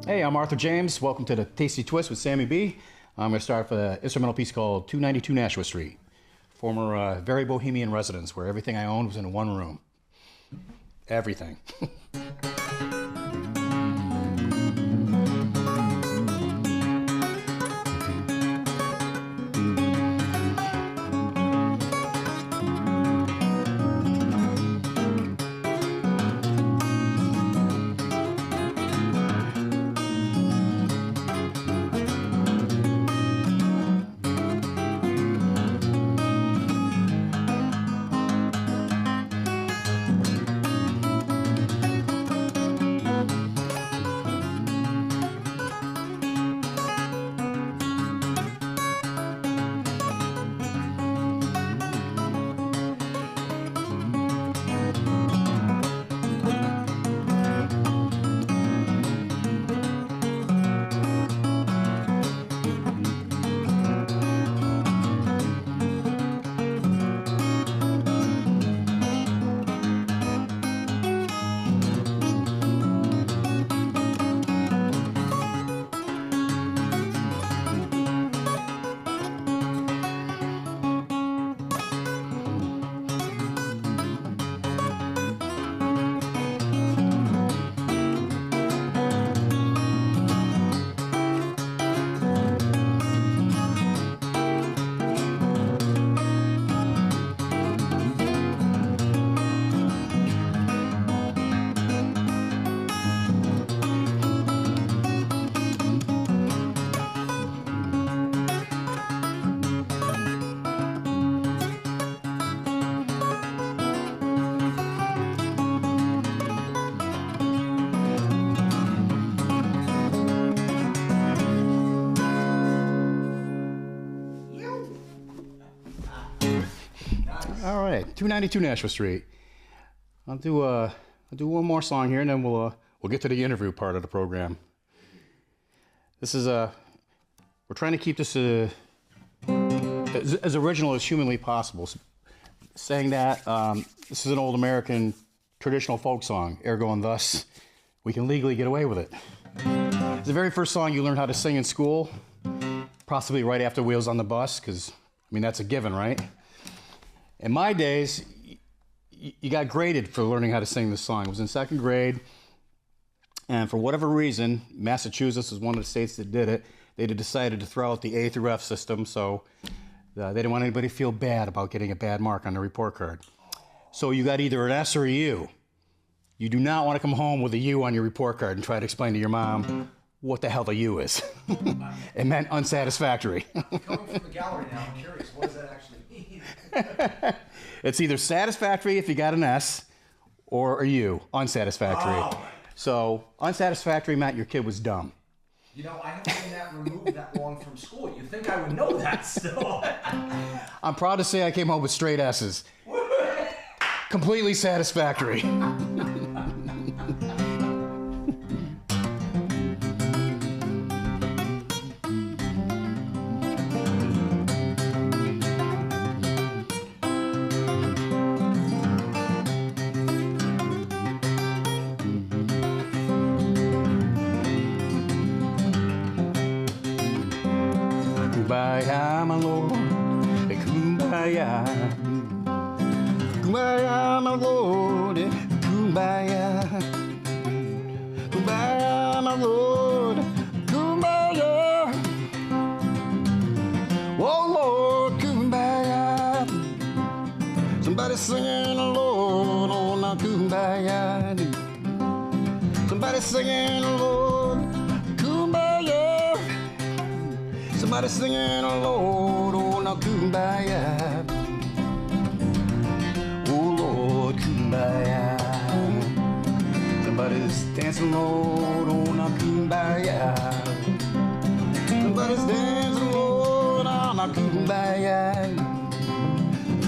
Hey, I'm Arthur James. Welcome to the Tasty Twist with Sammy B. I'm going to start with an instrumental piece called 292 Nashua Street. Former very bohemian residence where everything I owned was in one room. Everything. All right, 292 Nashua Street. I'll do one more song here, and then we'll get to the interview part of the program. This is we're trying to keep this as original as humanly possible. Saying that, this is an old American traditional folk song, ergo and thus we can legally get away with it. It's the very first song you learned how to sing in school, possibly right after Wheels on the Bus, because I mean that's a given, right? In my days, you got graded for learning how to sing this song. It was in second grade, and for whatever reason, Massachusetts was one of the states that did it. They decided to throw out the A through F system, so they didn't want anybody to feel bad about getting a bad mark on the report card. So you got either an S or a U. You do not want to come home with a U on your report card and try to explain to your mom what the hell the U is. It meant unsatisfactory. Coming from the gallery now, I'm curious, what does that actually mean? It's either satisfactory if you got an S or a U, unsatisfactory. Oh. So unsatisfactory meant your kid was dumb. You know, I haven't been that removed that long from school. You'd think I would know that still. I'm proud to say I came home with straight S's. Completely satisfactory. Kumbaya, my lord, kumbaya. Kumbaya, my lord, kumbaya. Kumbaya, my lord, kumbaya. Oh, Lord, kumbaya. Somebody singing, Lord, oh, now kumbaya. Somebody singing, Lord, kumbaya. Somebody singing, Lord, oh, now kumbaya. Oh, Lord, kumbaya. Somebody's dancing, Lord, oh, now kumbaya. Somebody's dancing, Lord, oh, now kumbaya.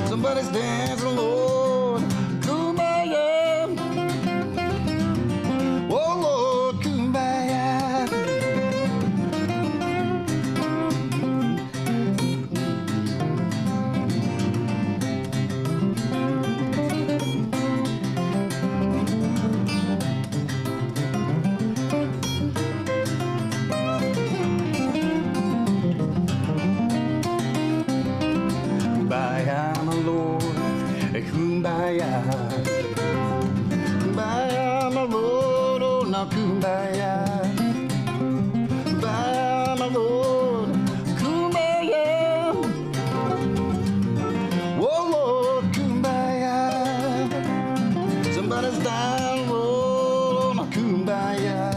Somebody's dancing, Lord, kumbaya. Oh, Lord, kumbaya. kumbaya. Kumbaya, my Lord, oh, now kumbaya. Kumbaya, my Lord, kumbaya. Oh, Lord, kumbaya. Somebody's dying, Lord, oh, now kumbaya.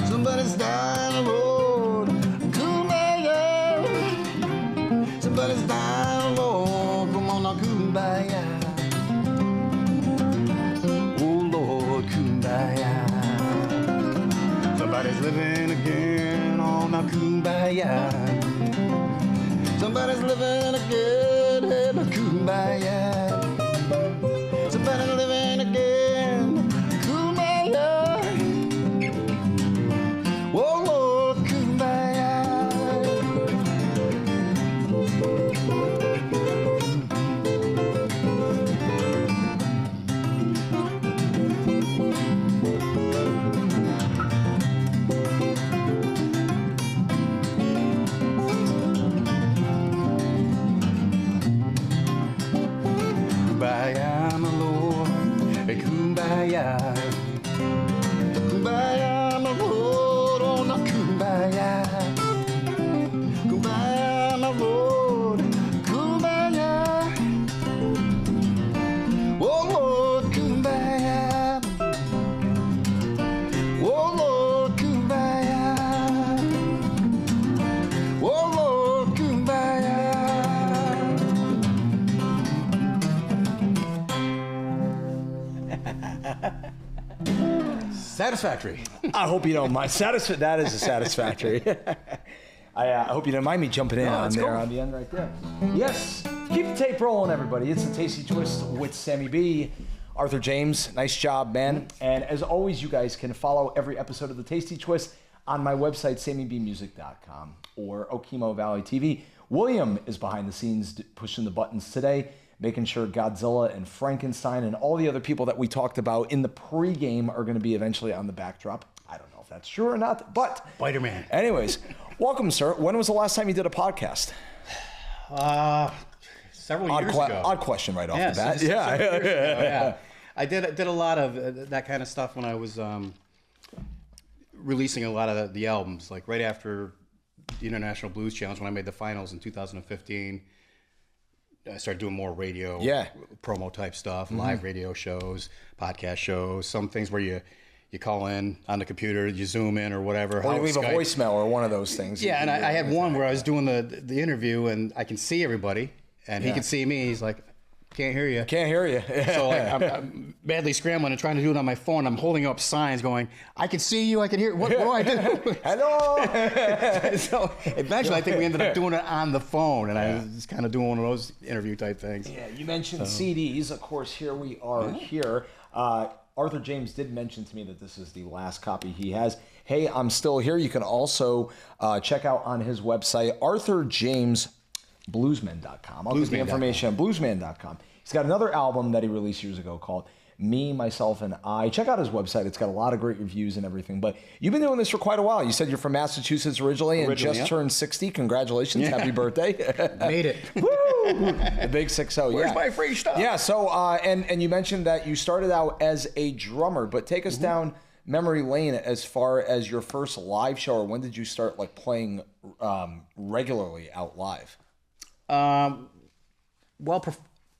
Somebody's dying, Lord, kumbaya. Somebody's dying, Lord, come on now, kumbaya. Oh, Lord, kumbaya. Somebody's living again on now, kumbaya. Somebody's living again, hey, now, kumbaya. Somebody's living again, kumbaya. Oh, Lord, kumbaya. Kumbaya, my Lord, hey, kumbaya. Kumbaya, my Lord, oh, now kumbaya. Kumbaya, my Lord, kumbaya. Oh, Lord, kumbaya. Oh, Lord, kumbaya. Oh, Lord, kumbaya. Satisfactory. I hope you don't mind. That is a satisfactory. I hope you don't mind me jumping in on there on the end right there. Yes, keep the tape rolling, everybody. It's the Tasty Twist with Sammy B. Arthur James, nice job, man. And as always, you guys can follow every episode of the Tasty Twist on my website, sammybmusic.com or Okemo Valley TV. William is behind the scenes pushing the buttons today, making sure Godzilla and Frankenstein and all the other people that we talked about in the pregame are going to be eventually on the backdrop. I don't know if that's true or not, but... Spider-Man. Anyways, welcome, sir. When was the last time you did a podcast? Several years ago. Odd question right off the bat. Several years ago, yeah. I did a lot of that kind of stuff when I was releasing a lot of the albums, like right after the International Blues Challenge when I made the finals in 2015. I started doing more radio, promo type stuff, live radio shows, podcast shows, some things where you call in on the computer, you zoom in or whatever. Or you leave a voicemail or one of those things. Yeah, and I had one where I was doing the interview and I can see everybody and he can see me. He's like, can't hear you. Can't hear you. So like, I'm badly scrambling and trying to do it on my phone. I'm holding up signs going, I can see you, I can hear. What do I do? Hello. So eventually I think we ended up doing it on the phone and I was kind of doing one of those interview type things. Yeah, you mentioned CDs. Of course, here we are here. Arthur James did mention to me that this is the last copy he has. Hey, I'm still here. You can also check out on his website, ArthurJamesBluesman.com. I'll give the information on bluesman.com. He's got another album that he released years ago called Me, Myself, and I. Check out his website. It's got a lot of great reviews and everything. But you've been doing this for quite a while. You said you're from Massachusetts originally and just turned 60. Congratulations. Happy birthday. Made it. Woo! The big 6-0. Where's my free stuff? Yeah, so, and you mentioned that you started out as a drummer, but take us down memory lane as far as your first live show, or when did you start like playing regularly out live? Well,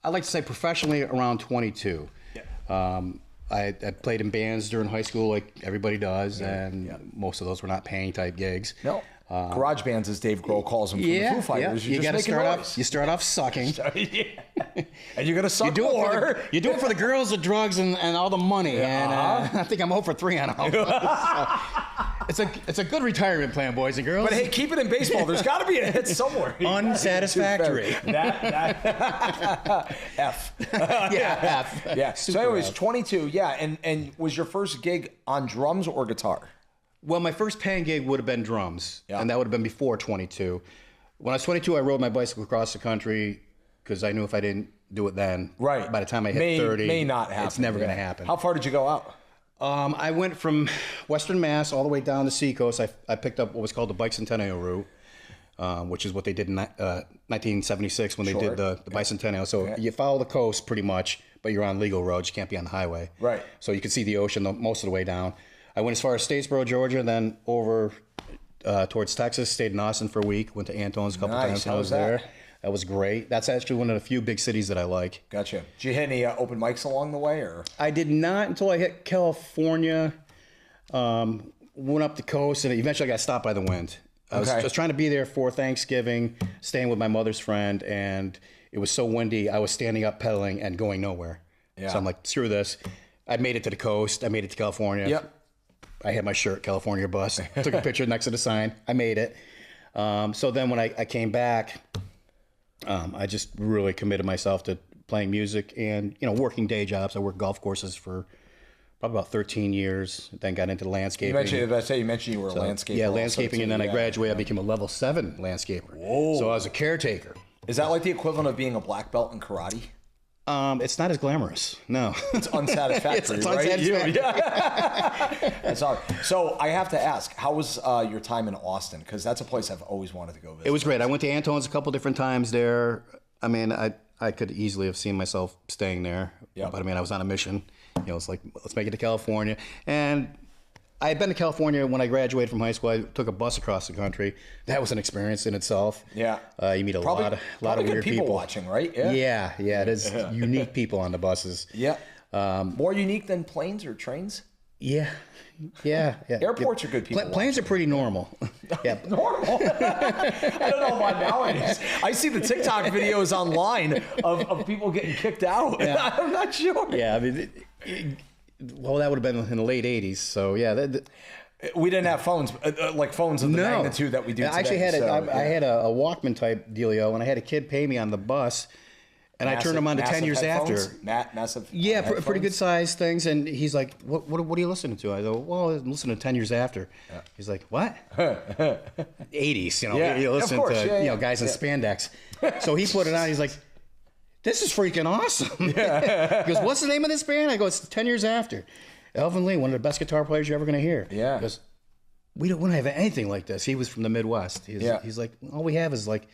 I like to say professionally around 22. I played in bands during high school like everybody does, and most of those were not paying type gigs. No. Garage bands, as Dave Grohl calls them from the Foo Fighters. You got to start off. You start off sucking, and you're gonna suck more. You do it for the girls, the drugs, and all the money. And I think I'm 0 for 3 on all those. It's a good retirement plan, boys and girls. But hey, keep it in baseball. There's got to be a hit somewhere. Unsatisfactory. F. F. Yeah. So anyways, 22. Yeah, and was your first gig on drums or guitar? Well, my first paying gig would have been drums, and that would have been before 22. When I was 22, I rode my bicycle across the country because I knew if I didn't do it then, by the time I hit 30, may not happen. It's never going to happen. How far did you go out? I went from Western Mass all the way down to Seacoast. I picked up what was called the Bike Centennial route. which is what they did in 1976 when they did the bicentennial. So you follow the coast pretty much, but you're on legal roads. You can't be on the highway. Right. So you can see the ocean most of the way down. I went as far as Statesboro, Georgia, then over towards Texas, stayed in Austin for a week, went to Antone's a couple times when I was there. That was great. That's actually one of the few big cities that I like. Gotcha. Did you hit any open mics along the way, or? I did not until I hit California. Went up the coast, and eventually I got stopped by the wind. I was just trying to be there for Thanksgiving, staying with my mother's friend, and it was so windy, I was standing up pedaling and going nowhere. Yeah. So I'm like, screw this. I made it to the coast. I made it to California. Yep. I had my shirt, California bus. Took a picture next to the sign. I made it. So then when I came back, I just really committed myself to playing music and, working day jobs. I worked golf courses for probably about 13 years, then got into landscaping. You mentioned you were a landscaper. Yeah, landscaping, and then I graduated. I became a level 7 landscaper. Whoa. So I was a caretaker. Is that like the equivalent of being a black belt in karate? It's not as glamorous. No. It's unsatisfactory, it's right? unsatisfactory. That's all. So I have to ask, how was your time in Austin? Because that's a place I've always wanted to go visit. It was great. I went to Antone's a couple different times there. I mean, I could easily have seen myself staying there. Yeah. But I mean, I was on a mission. It's like, let's make it to California. And I had been to California when I graduated from high school. I took a bus across the country. That was an experience in itself. Yeah. You meet a lot of weird people watching, right? Yeah. It is unique people on the buses. Yeah. More unique than planes or trains? Yeah. Airports are good people. Planes are pretty normal. Yeah. Normal? I don't know about nowadays. I see the TikTok videos online of people getting kicked out. Yeah. I'm not sure. Yeah, I mean, well, that would have been in the late 80s. So, yeah. We didn't have phones, like phones of the magnitude that we do today. I actually had I had a Walkman type dealio, and I had a kid pay me on the bus. And I turned him on to 10 years after. Massive. Yeah, pretty good sized things. And he's like, what are you listening to? I go, well, I'm listening to 10 years after. Yeah. He's like, what? 80s, you listen to guys in spandex. So he put it on. He's like, this is freaking awesome. Yeah. He goes, what's the name of this band? I go, it's 10 years after. Elvin Lee, one of the best guitar players you're ever going to hear. Yeah. He goes, we don't have anything like this. He was from the Midwest. He's like, all we have is like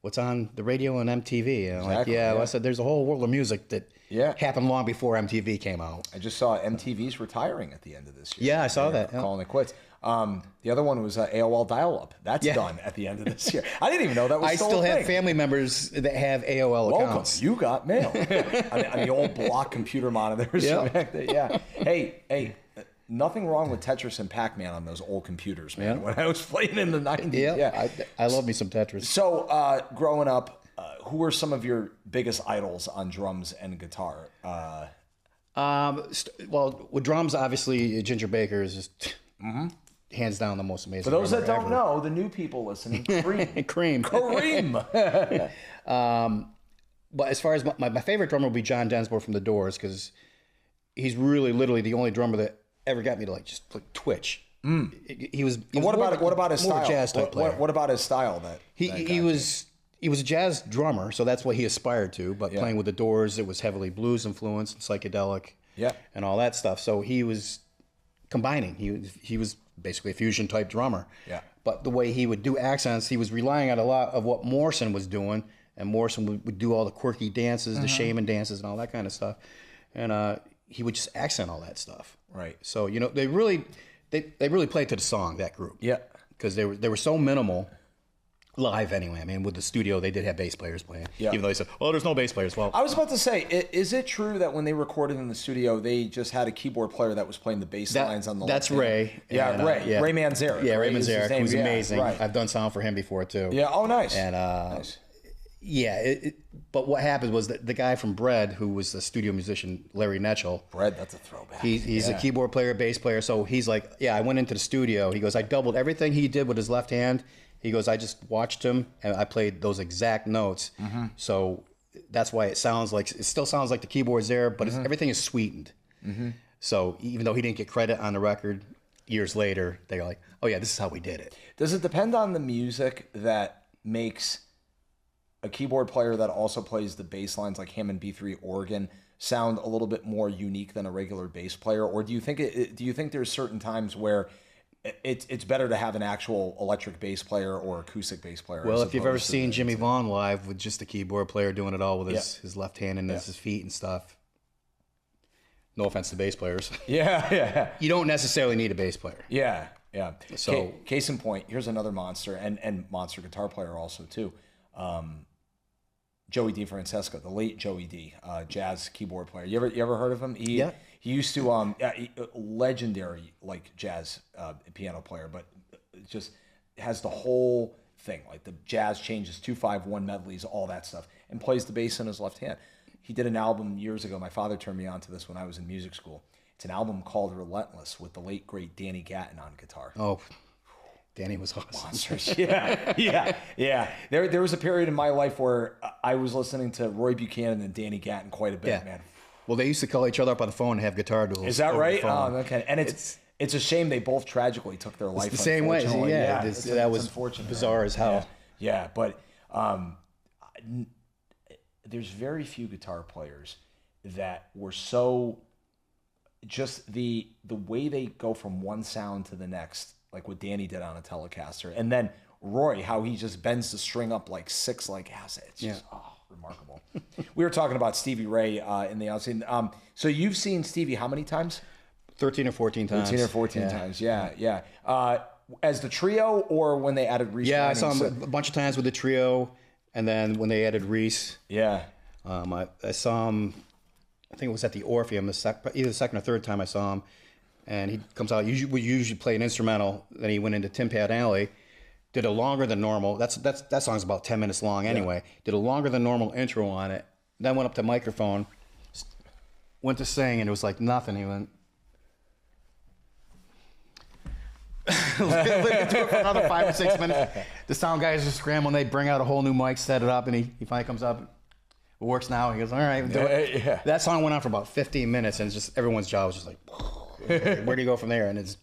what's on the radio and MTV. And I'm like, well, I said, there's a whole world of music that happened long before MTV came out. I just saw MTV's retiring at the end of this year. Yeah, I saw that. Calling it quits. The other one was AOL dial-up. That's done at the end of this year. I didn't even know that was still a thing. I still have family members that have AOL accounts. You got mail. on the old block computer monitors. Yeah. Hey. Nothing wrong with Tetris and Pac-Man on those old computers, man. When I was playing in the 90s. I love me some Tetris. So, growing up, who were some of your biggest idols on drums and guitar? Well, with drums, obviously, Ginger Baker is just hands down the most amazing. For those that don't know, the new people listening, Kareem. But as far as my favorite drummer would be John Densmore from The Doors, because he's really literally the only drummer that ever got me to just twitch. He was what about his style? Jazz type player. What about his style? He was a jazz drummer, so that's what he aspired to. But playing with The Doors, it was heavily blues influenced, psychedelic, and all that stuff. So he was combining. He was basically a fusion type drummer. Yeah. But the way he would do accents, he was relying on a lot of what Morrison was doing, and Morrison would do all the quirky dances, the shaman dances, and all that kind of stuff, and he would just accent all that stuff. Right. So they really played to the song, that group. Yeah. Because they were so minimal live anyway. I mean, with the studio, they did have bass players playing. Yeah. Even though they said, "Oh, there's no bass players." Well, I was about to say, is it true that when they recorded in the studio, they just had a keyboard player that was playing the bass lines on the? That's Ray. Ray. Ray Manzarek. Yeah, Ray Manzarek, who's amazing. Right. I've done sound for him before too. Yeah. Oh, nice. And nice. Yeah, but what happened was that the guy from Bread, who was the studio musician, Larry Netchell. Bread, that's a throwback. He's a keyboard player, bass player. So he's like, I went into the studio. He goes, I doubled everything he did with his left hand. He goes, I just watched him and I played those exact notes. Mm-hmm. So that's why it still sounds like the keyboard's there, but everything is sweetened. Mm-hmm. So even though he didn't get credit on the record, years later, they're like, oh yeah, this is how we did it. Does it depend on the music that makes a keyboard player that also plays the bass lines like Hammond B3 organ sound a little bit more unique than a regular bass player? Or do you think there's certain times where it's better to have an actual electric bass player or acoustic bass player. Well, if you've ever seen Jimmy Vaughn live with just a keyboard player doing it all with his left hand and his feet and stuff. No offense to bass players. Yeah. You don't necessarily need a bass player. Yeah. So, case in point, here's another monster and monster guitar player also too. Joey DeFrancesco, the late Joey D, jazz keyboard player. You ever heard of him? He used to legendary like jazz piano player, but just has the whole thing, like the jazz changes, 2-5-1 medleys, all that stuff, and plays the bass in his left hand. He did an album years ago. My father turned me on to this when I was in music school. It's an album called Relentless with the late great Danny Gatton on guitar. Oh, Danny was awesome. Monsters. Yeah. There was a period in my life where I was listening to Roy Buchanan and Danny Gatton quite a bit, man. Well, they used to call each other up on the phone and have guitar duels. Is that right? Oh, okay. And it's a shame they both tragically took their life. The same way. Yeah, that was unfortunate. Bizarre as hell. Yeah, but there's very few guitar players that were so just the way they go from one sound to the next, like what Danny did on a Telecaster, and then Roy, how he just bends the string up like 6 like acid. It's just remarkable. We were talking about Stevie Ray in the outside. So you've seen Stevie how many times? 13 or 14 times. 13 or 14 times. Yeah. As the trio or when they added Reese? Yeah, I saw him a bunch of times with the trio, and then when they added Reese. Yeah. I saw him, I think it was at the Orpheum, either the second or third time I saw him, and he comes out. We usually play an instrumental. Then he went into Tin Pan Alley, did a longer than normal. That song's about 10 minutes long anyway. Did a longer than normal intro on it. Then went up to microphone, went to sing, and it was like nothing. He went. Let it do it for another 5 or 6 minutes. The sound guys are scrambling. They bring out a whole new mic, set it up, and he finally comes up. It works now. He goes, all right, do it. Yeah. That song went on for about 15 minutes, and it's just everyone's job was just like, where do you go from there? And it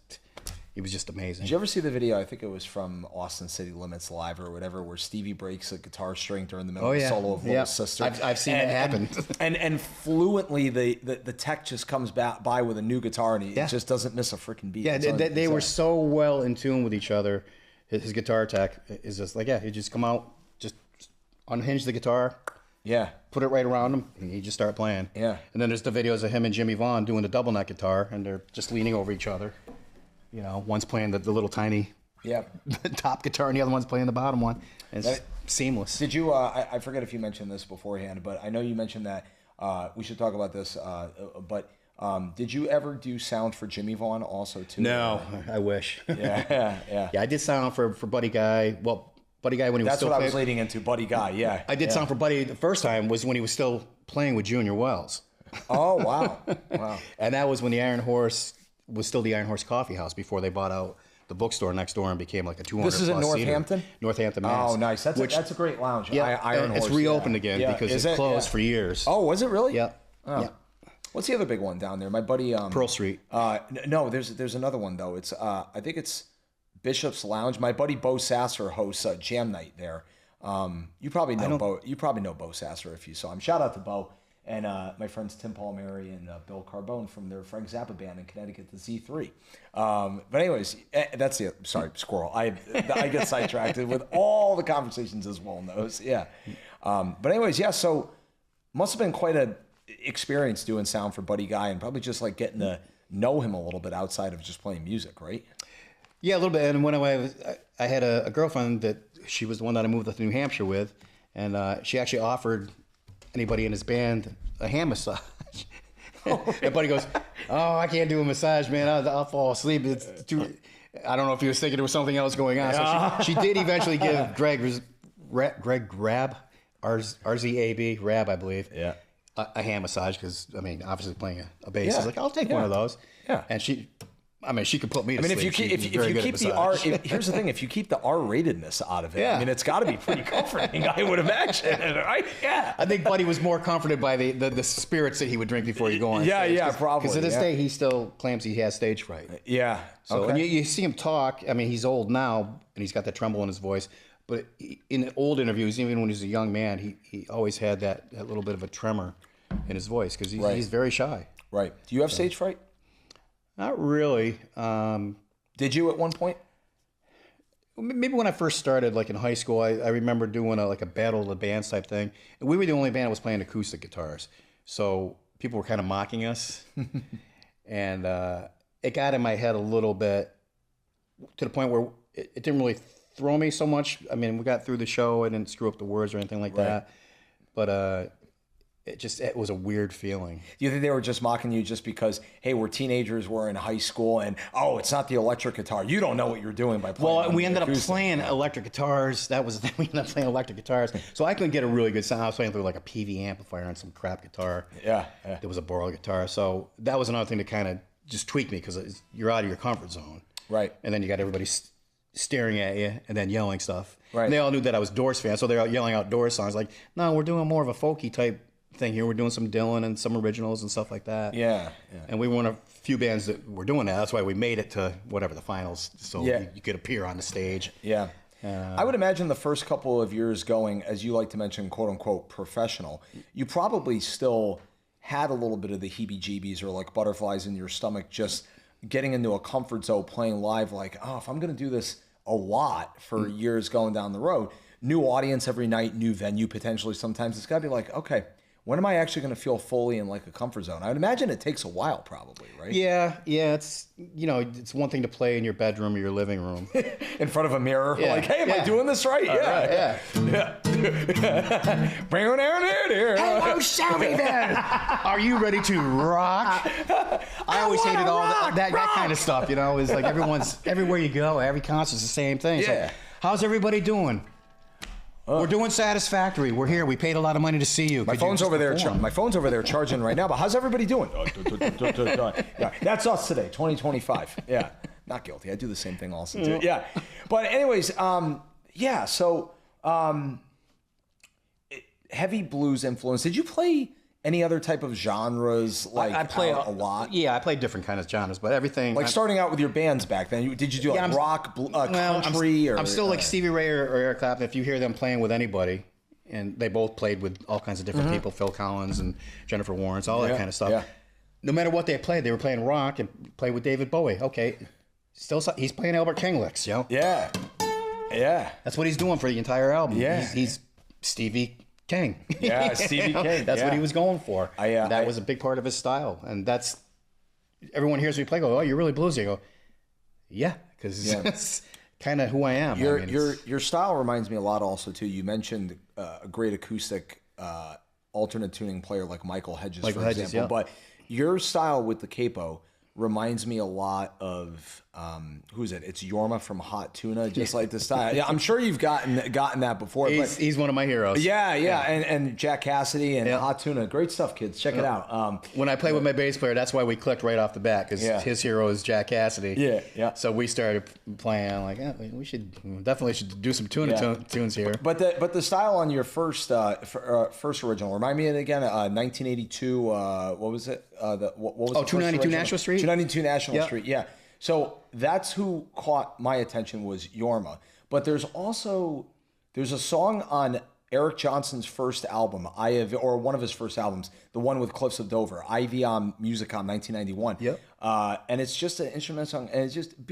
was just amazing. Did you ever see the video? I think it was from Austin City Limits Live or whatever, where Stevie breaks a guitar string during the middle of the solo of Little Sister. I've seen it happen. And fluently, the tech just comes by with a new guitar, and he just doesn't miss a freaking beat. Yeah, they were so well in tune with each other. His guitar tech is just like, he just come out, just unhinge the guitar. Yeah. Put it right around him, and he just start playing. Yeah. And then there's the videos of him and Jimmy Vaughn doing the double neck guitar, and they're just leaning over each other. You know, one's playing the little tiny top guitar, and the other one's playing the bottom one. And it's seamless. Did you, I forget if you mentioned this beforehand, but I know you mentioned that we should talk about this, but did you ever do sound for Jimmy Vaughn also, too? No, I wish. Yeah. Yeah, I did sound for Buddy Guy. Well, Buddy Guy when he was still playing. That's what I was leading into, Buddy Guy, yeah. I did sound for Buddy the first time was when he was still playing with Junior Wells. Oh, wow. And that was when the Iron Horse was still the Iron Horse Coffee House before they bought out the bookstore next door and became like a 200 This is in Northampton? Seater. Northampton, Mass. Oh, nice. That's a great lounge. Yeah, Iron Horse. It's reopened again because it closed for years. Oh, was it really? Yeah. Oh. Yeah. What's the other big one down there? My buddy Pearl Street. No, there's another one though. It's I think it's Bishop's Lounge. My buddy Bo Sasser hosts Jam Night there. You probably know Bo. You probably know Bo Sasser if you saw him. Shout out to Bo and my friends Tim Palmieri and Bill Carbone from their Frank Zappa band in Connecticut, the Z3. But anyways, that's it. Sorry, squirrel. I get sidetracked with all the conversations as well knows. Yeah. But anyways, yeah. So must have been quite a experience doing sound for Buddy Guy and probably just like getting to know him a little bit outside of just playing music, right? Yeah, a little bit. And when I had a girlfriend that she was the one that I moved to New Hampshire with, and she actually offered anybody in his band a hand massage. And Buddy goes, "Oh, I can't do a massage, man. I'll fall asleep. It's too." I don't know if he was thinking there was something else going on. So she did eventually give Greg Rab, RZAB, Rab, I believe. Yeah. A hand massage because I mean, obviously playing a bass, I was like, I'll take one of those. Yeah. And she could put me to sleep. If you keep the R, here's the thing: if you keep the R-ratedness out of it, I mean, it's got to be pretty comforting. I would imagine, right? Yeah. I think Buddy was more comforted by the spirits that he would drink before you go on stage. Yeah, probably. Because to this day, he still claims he has stage fright. Yeah. So and you see him talk. I mean, he's old now, and he's got that tremble in his voice. But in old interviews, even when he was a young man, he always had that little bit of a tremor in his voice because he's very shy. Right. Do you have stage fright? Not really. Did you at one point? Maybe when I first started, like in high school, I remember doing a battle of the bands type thing. And we were the only band that was playing acoustic guitars. So people were kind of mocking us. And it got in my head a little bit to the point where it didn't really throw me so much. I mean, we got through the show. I didn't screw up the words or anything like that. But it was a weird feeling. Do you think they were just mocking you just because, hey, we're teenagers, we're in high school, and it's not the electric guitar. You don't know what you're doing by playing. Well, we ended up playing electric guitars. That was the thing. We ended up playing electric guitars. So I couldn't get a really good sound. I was playing through like a PV amplifier and some crap guitar. Yeah. There was a borrowed guitar. So that was another thing to kind of just tweak me because you're out of your comfort zone. Right. And then you got everybody staring at you and then yelling stuff. Right. And they all knew that I was Doors fan, so they're out yelling out Doors songs. Like, no, we're doing more of a folky type thing here. We're doing some Dylan and some originals and stuff like that. Yeah. And we were one of a few bands that were doing that. That's why we made it to whatever the finals, so you could appear on the stage. Yeah. I would imagine the first couple of years going, as you like to mention, quote unquote, professional, you probably still had a little bit of the heebie-jeebies or like butterflies in your stomach, just getting into a comfort zone, playing live, like, if I'm going to do this a lot for years going down the road, new audience every night, new venue potentially sometimes, it's got to be like, okay, when am I actually going to feel fully in like a comfort zone? I would imagine it takes a while probably, right? Yeah. It's, it's one thing to play in your bedroom or your living room. In front of a mirror, like, hey, am I doing this right? Yeah. Hello, Sammy then. Are you ready to rock? I always hated all that kind of stuff, It's like everywhere you go, every concert's the same thing. It's like, how's everybody doing? We're doing satisfactory. We're here. We paid a lot of money to see you. My phone's over there. My phone's over there charging right now. But how's everybody doing? Yeah, that's us today, 2025. Yeah, not guilty. I do the same thing also too. Yeah, but anyways, So heavy blues influence. Did you play any other type of genres? Like I play a lot. Yeah, I played different kind of genres, but everything. Like starting out with your bands back then, did you do like rock, country, I'm still like Stevie Ray or Eric Clapton. If you hear them playing with anybody, and they both played with all kinds of different people, Phil Collins and Jennifer Warnes, all that kind of stuff. Yeah. No matter what they played, they were playing rock and played with David Bowie. Okay, he's playing Albert King licks, Yeah. That's what he's doing for the entire album. Yeah. He's Stevie King. Yeah, Stevie King. That's what he was going for. That was a big part of his style. And that's, everyone hears me play, go, oh, you're really bluesy. I go, yeah, because it's kind of who I am. Your style reminds me a lot also, too. You mentioned a great acoustic alternate tuning player like Michael Hedges, for example. But your style with the capo reminds me a lot of who's it? It's Yorma from Hot Tuna, just like the style. Yeah, I'm sure you've gotten that before. He's one of my heroes. Yeah. And Jack Cassidy and Hot Tuna, great stuff, kids. Check it out. When I play with my bass player, that's why we clicked right off the bat, because his hero is Jack Cassidy. Yeah. So we started playing. I'm like, we should do some tunes here. But the style on your first original, remind me of it again. 1982. What was it? What was it? 292 National Street. 292 National Street. Yeah. So that's who caught my attention, was Yorma. But there's a song on Eric Johnson's first album, or one of his first albums, the one with Cliffs of Dover, Ivy on Musicom 1991. Yep. And it's just an instrumental song, and it's just it's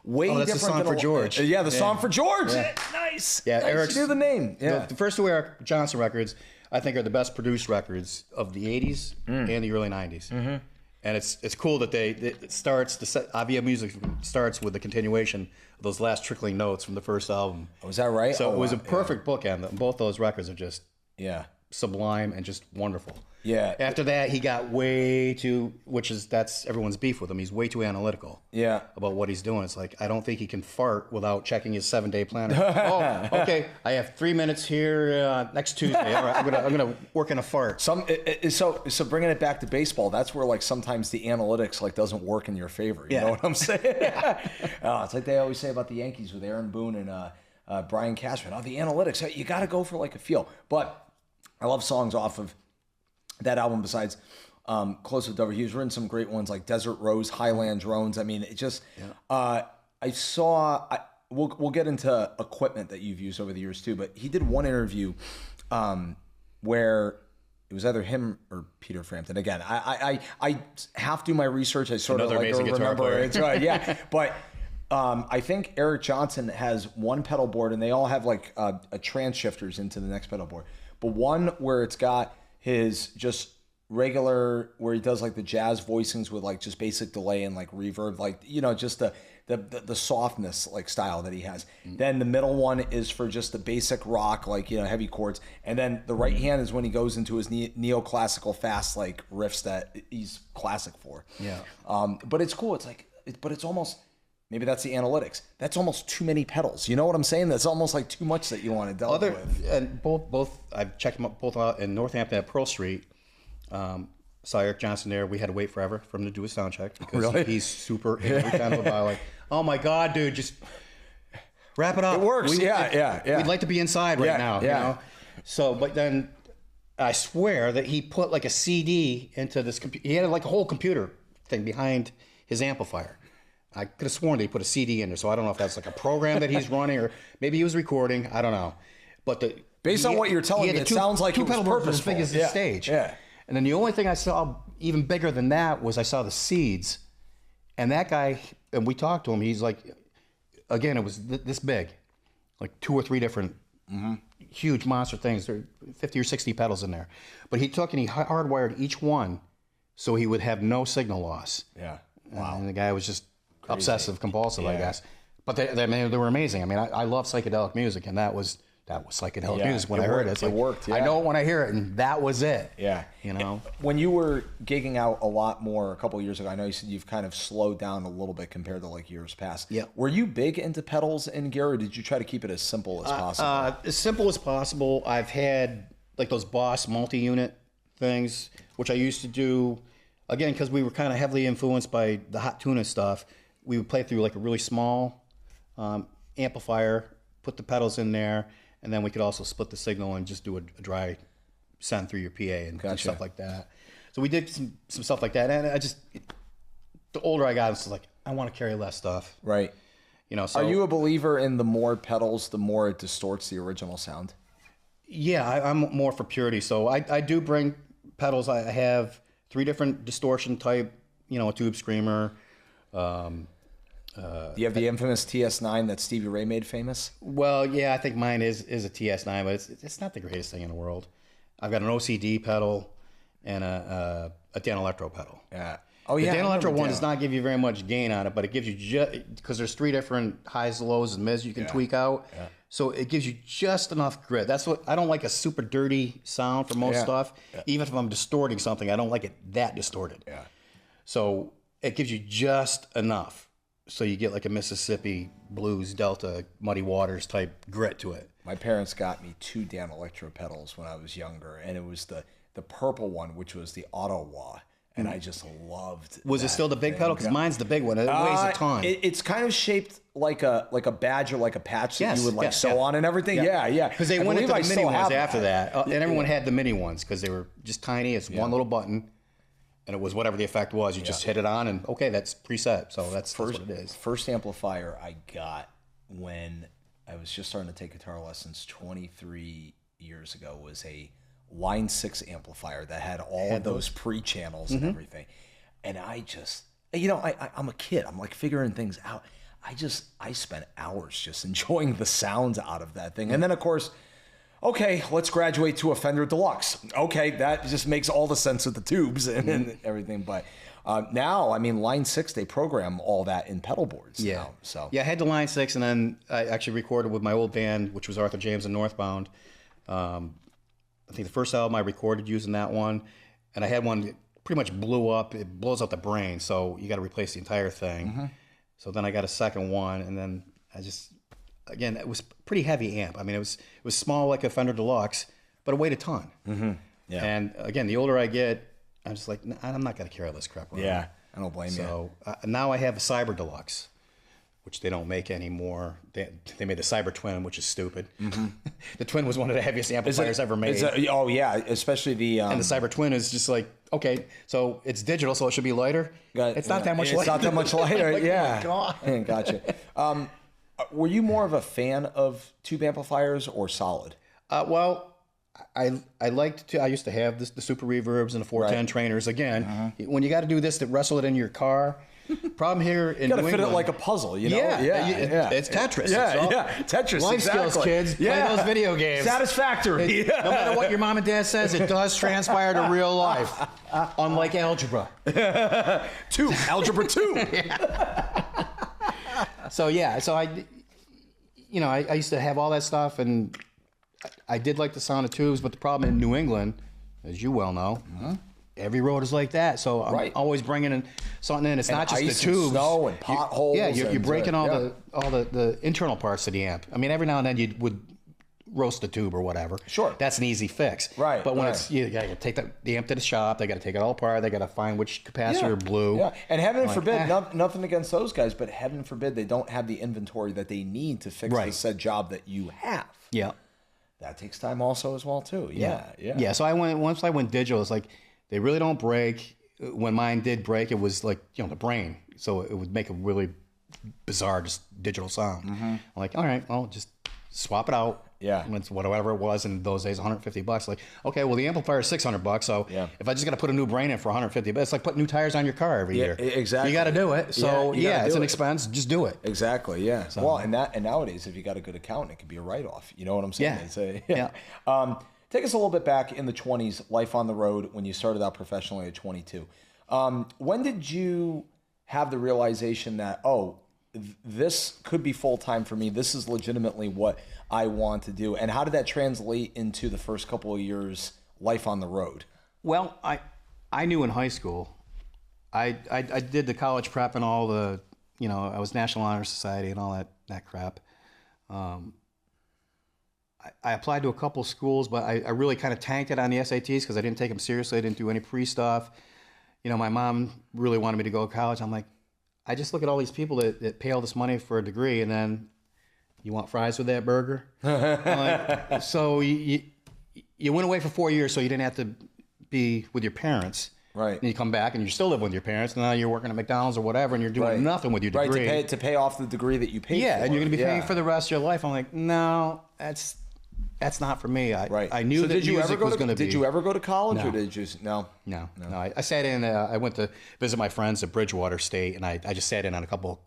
way different. That's the song for George. The song for George. Yeah. Nice. Yeah, nice. Eric's, you knew the name. Yeah. The first two Eric Johnson records, I think, are the best produced records of the 80s and the early 90s. Mm-hmm. And it's cool that Avia Music starts with the continuation of those last trickling notes from the first album. Oh, is that right? So it was a perfect bookend. Both those records are just sublime and just wonderful. Yeah. After that, he got way too, that's everyone's beef with him. He's way too analytical. Yeah. About what he's doing. It's like, I don't think he can fart without checking his 7-day planner. Oh, okay. I have 3 minutes here next Tuesday. All right, I'm gonna work in a fart. So bringing it back to baseball, that's where like sometimes the analytics like doesn't work in your favor. You know what I'm saying? It's like they always say about the Yankees with Aaron Boone and Brian Cashman. The analytics. You got to go for like a feel. But I love songs off of that album besides Close with Dover. He's written some great ones like Desert Rose, Highland Drones. I mean, it just we'll get into equipment that you've used over the years too, but he did one interview where it was either him or Peter Frampton. Again, I have to do my research. I sort Another of like amazing guitar remember player. it's right. Yeah, but I think Eric Johnson has one pedal board, and they all have like a trans shifters into the next pedal board. But one where it's got his just regular, where he does like the jazz voicings with like just basic delay and like reverb, like just the softness like style that he has. Then the middle one is for just the basic rock, like heavy chords, and then the right hand is when he goes into his neoclassical fast like riffs that he's classic for. Yeah. But it's cool. It's like, but it's almost, maybe that's the analytics. That's almost too many pedals. You know what I'm saying? That's almost like too much that you want to delve with. And both I've checked them up both out in Northampton at Pearl Street. Saw Eric Johnson there. We had to wait forever for him to do his sound check because he's super angry kind of about like, oh my God, dude, just wrap it up. It works. Yeah. We'd like to be inside right now. Yeah. So, but then I swear that he put like a CD into this computer. He had like a whole computer thing behind his amplifier. I could have sworn that he put a CD in there. So I don't know if that's like a program that he's running or maybe he was recording. I don't know. But based on what you're telling me, it sounds like it was purposeful. As big as the stage. Yeah. And then the only thing I saw even bigger than that was I saw the seeds. And that guy, and we talked to him, he's like, again, it was this big, like 2 or 3 different huge monster things. There are 50 or 60 pedals in there. But he took and he hardwired each one so he would have no signal loss. Yeah. Wow. And the guy was just obsessive compulsive, I guess. But they were amazing. I mean, I love psychedelic music, and that was psychedelic music when I heard it. It's it like, worked. Yeah. I know it when I hear it, and that was it. Yeah. When you were gigging out a lot more a couple of years ago, I know you said you've kind of slowed down a little bit compared to like years past. Yeah. Were you big into pedals in gear, or did you try to keep it as simple as possible? As simple as possible. I've had like those Boss multi-unit things, which I used to do, again, because we were kind of heavily influenced by the Hot Tuna stuff. We would play through like a really small amplifier, put the pedals in there, and then we could also split the signal and just do a dry send through your PA and do stuff like that. So we did some stuff like that, and the older I got, it's like I want to carry less stuff. Right. So are you a believer in the more pedals, the more it distorts the original sound? Yeah, I'm more for purity. So I do bring pedals. I have 3 different distortion type, a tube screamer. Do you have the infamous TS9 that Stevie Ray made famous? Well, yeah, I think mine is a TS9, but it's not the greatest thing in the world. I've got an OCD pedal and a Dan Electro pedal. Yeah. Oh yeah. The Dan Electro one does not give you very much gain on it, but it gives you just because there's 3 different highs, lows, and mids you can tweak out. Yeah. So it gives you just enough grit. That's what I don't like, a super dirty sound for most stuff. Yeah. Even if I'm distorting something, I don't like it that distorted. Yeah. So it gives you just enough. So you get like a Mississippi Blues Delta Muddy Waters type grit to it. My parents got me 2 Dan Electro pedals when I was younger, and it was the purple one, which was the Ottawa, and I just loved. Was it still the big pedal? Because mine's the big one. It weighs a ton. It's kind of shaped like a badge or like a patch that you would sew on and everything. Yeah. Because they went into the mini ones after that, and everyone had the mini ones because they were just tiny. It's one little button. And it was whatever the effect was. You just hit it on, and okay, that's preset. So that's what it is. First amplifier I got when I was just starting to take guitar lessons 23 years ago was a Line 6 amplifier that had all of those pre-channels and everything. And I just, I'm a kid. I'm like figuring things out. I spent hours just enjoying the sounds out of that thing. And then, of course, okay, let's graduate to a Fender Deluxe. Okay, that just makes all the sense with the tubes and everything. But now, I mean, Line 6, they program all that in pedal boards now. So yeah, I had the Line 6, and then I actually recorded with my old band, which was Arthur James and Northbound. I think the first album I recorded using that one, and I had one that pretty much blew up. It blows out the brain, so you got to replace the entire thing. So then I got a second one, and then again, it was pretty heavy amp. I mean, it was small like a Fender Deluxe, but it weighed a ton. Yeah. And again, the older I get, I'm just like, I'm not going to carry all this crap around. Yeah, I don't blame you. So now I have a Cyber Deluxe, which they don't make anymore. They made the Cyber Twin, which is stupid. The Twin was one of the heaviest amplifiers ever made. Oh yeah, especially the... and the Cyber Twin is just like, okay, so it's digital, so it should be lighter. It's not that much lighter. It's not that much lighter, like, yeah. Oh my God. Gotcha. Were you more of a fan of tube amplifiers or solid? Well, I liked to. I used to have the super reverbs and the 410 trainers. Again, when you got to do this to wrestle it in your car. Problem here in you got New to fit England, it like a puzzle, you know? Yeah. It's Tetris. Tetris. Life exactly. skills, kids. Play those video games. Satisfactory. No matter what your mom and dad says, it does transpire to real life. Unlike algebra. Algebra 2. So I used to have all that stuff, and I did like the sound of tubes, but the problem in New England, as you well know, every road is like that. So I'm always bringing in something in. It's not just the tubes. Snow and potholes. You're breaking all the internal parts of the amp. I mean, every now and then you would roast a tube or whatever. Sure. That's an easy fix. Right. But when it's you got to take the amp to the shop, they got to take it all apart. They got to find which capacitor blew. Yeah. And heaven forbid, nothing against those guys, but heaven forbid they don't have the inventory that they need to fix the said job that you have. Yeah. That takes time also as well too. Yeah. So once I went digital, it's like they really don't break. When mine did break, it was like the brain, so it would make a really bizarre just digital sound. I'm like, all right, well, just swap it out. Yeah. It's whatever it was in those days, $150. Like, okay, well, the amplifier is $600. So if I just got to put a new brain in for $150, it's like putting new tires on your car every year. Exactly. You got to do it. So it's an expense. Just do it. Exactly. Yeah. So, well, and nowadays, if you got a good accountant, it could be a write-off. You know what I'm saying? Yeah. Take us a little bit back in the 20s, life on the road, when you started out professionally at 22. When did you have the realization that, this could be full-time for me. This is legitimately what I want to do. And how did that translate into the first couple of years life on the road? Well, I knew in high school, I did the college prep and all the, I was National Honor Society and all that crap. I applied to a couple schools, but I really kind of tanked it on the SATs because I didn't take them seriously. I didn't do any pre-stuff. My mom really wanted me to go to college. I'm like, I just look at all these people that pay all this money for a degree, and then you want fries with that burger? Like, so you went away for 4 years, so you didn't have to be with your parents. Right. And you come back, and you're still living with your parents, and now you're working at McDonald's or whatever, and you're doing nothing with your degree. Right, to pay off the degree that you paid for. Yeah, and you're going to be paying for the rest of your life. I'm like, no, that's not for me. I knew that music was going to be. Did you ever go to college, or did you? No. I sat in. I went to visit my friends at Bridgewater State, and I just sat in on a couple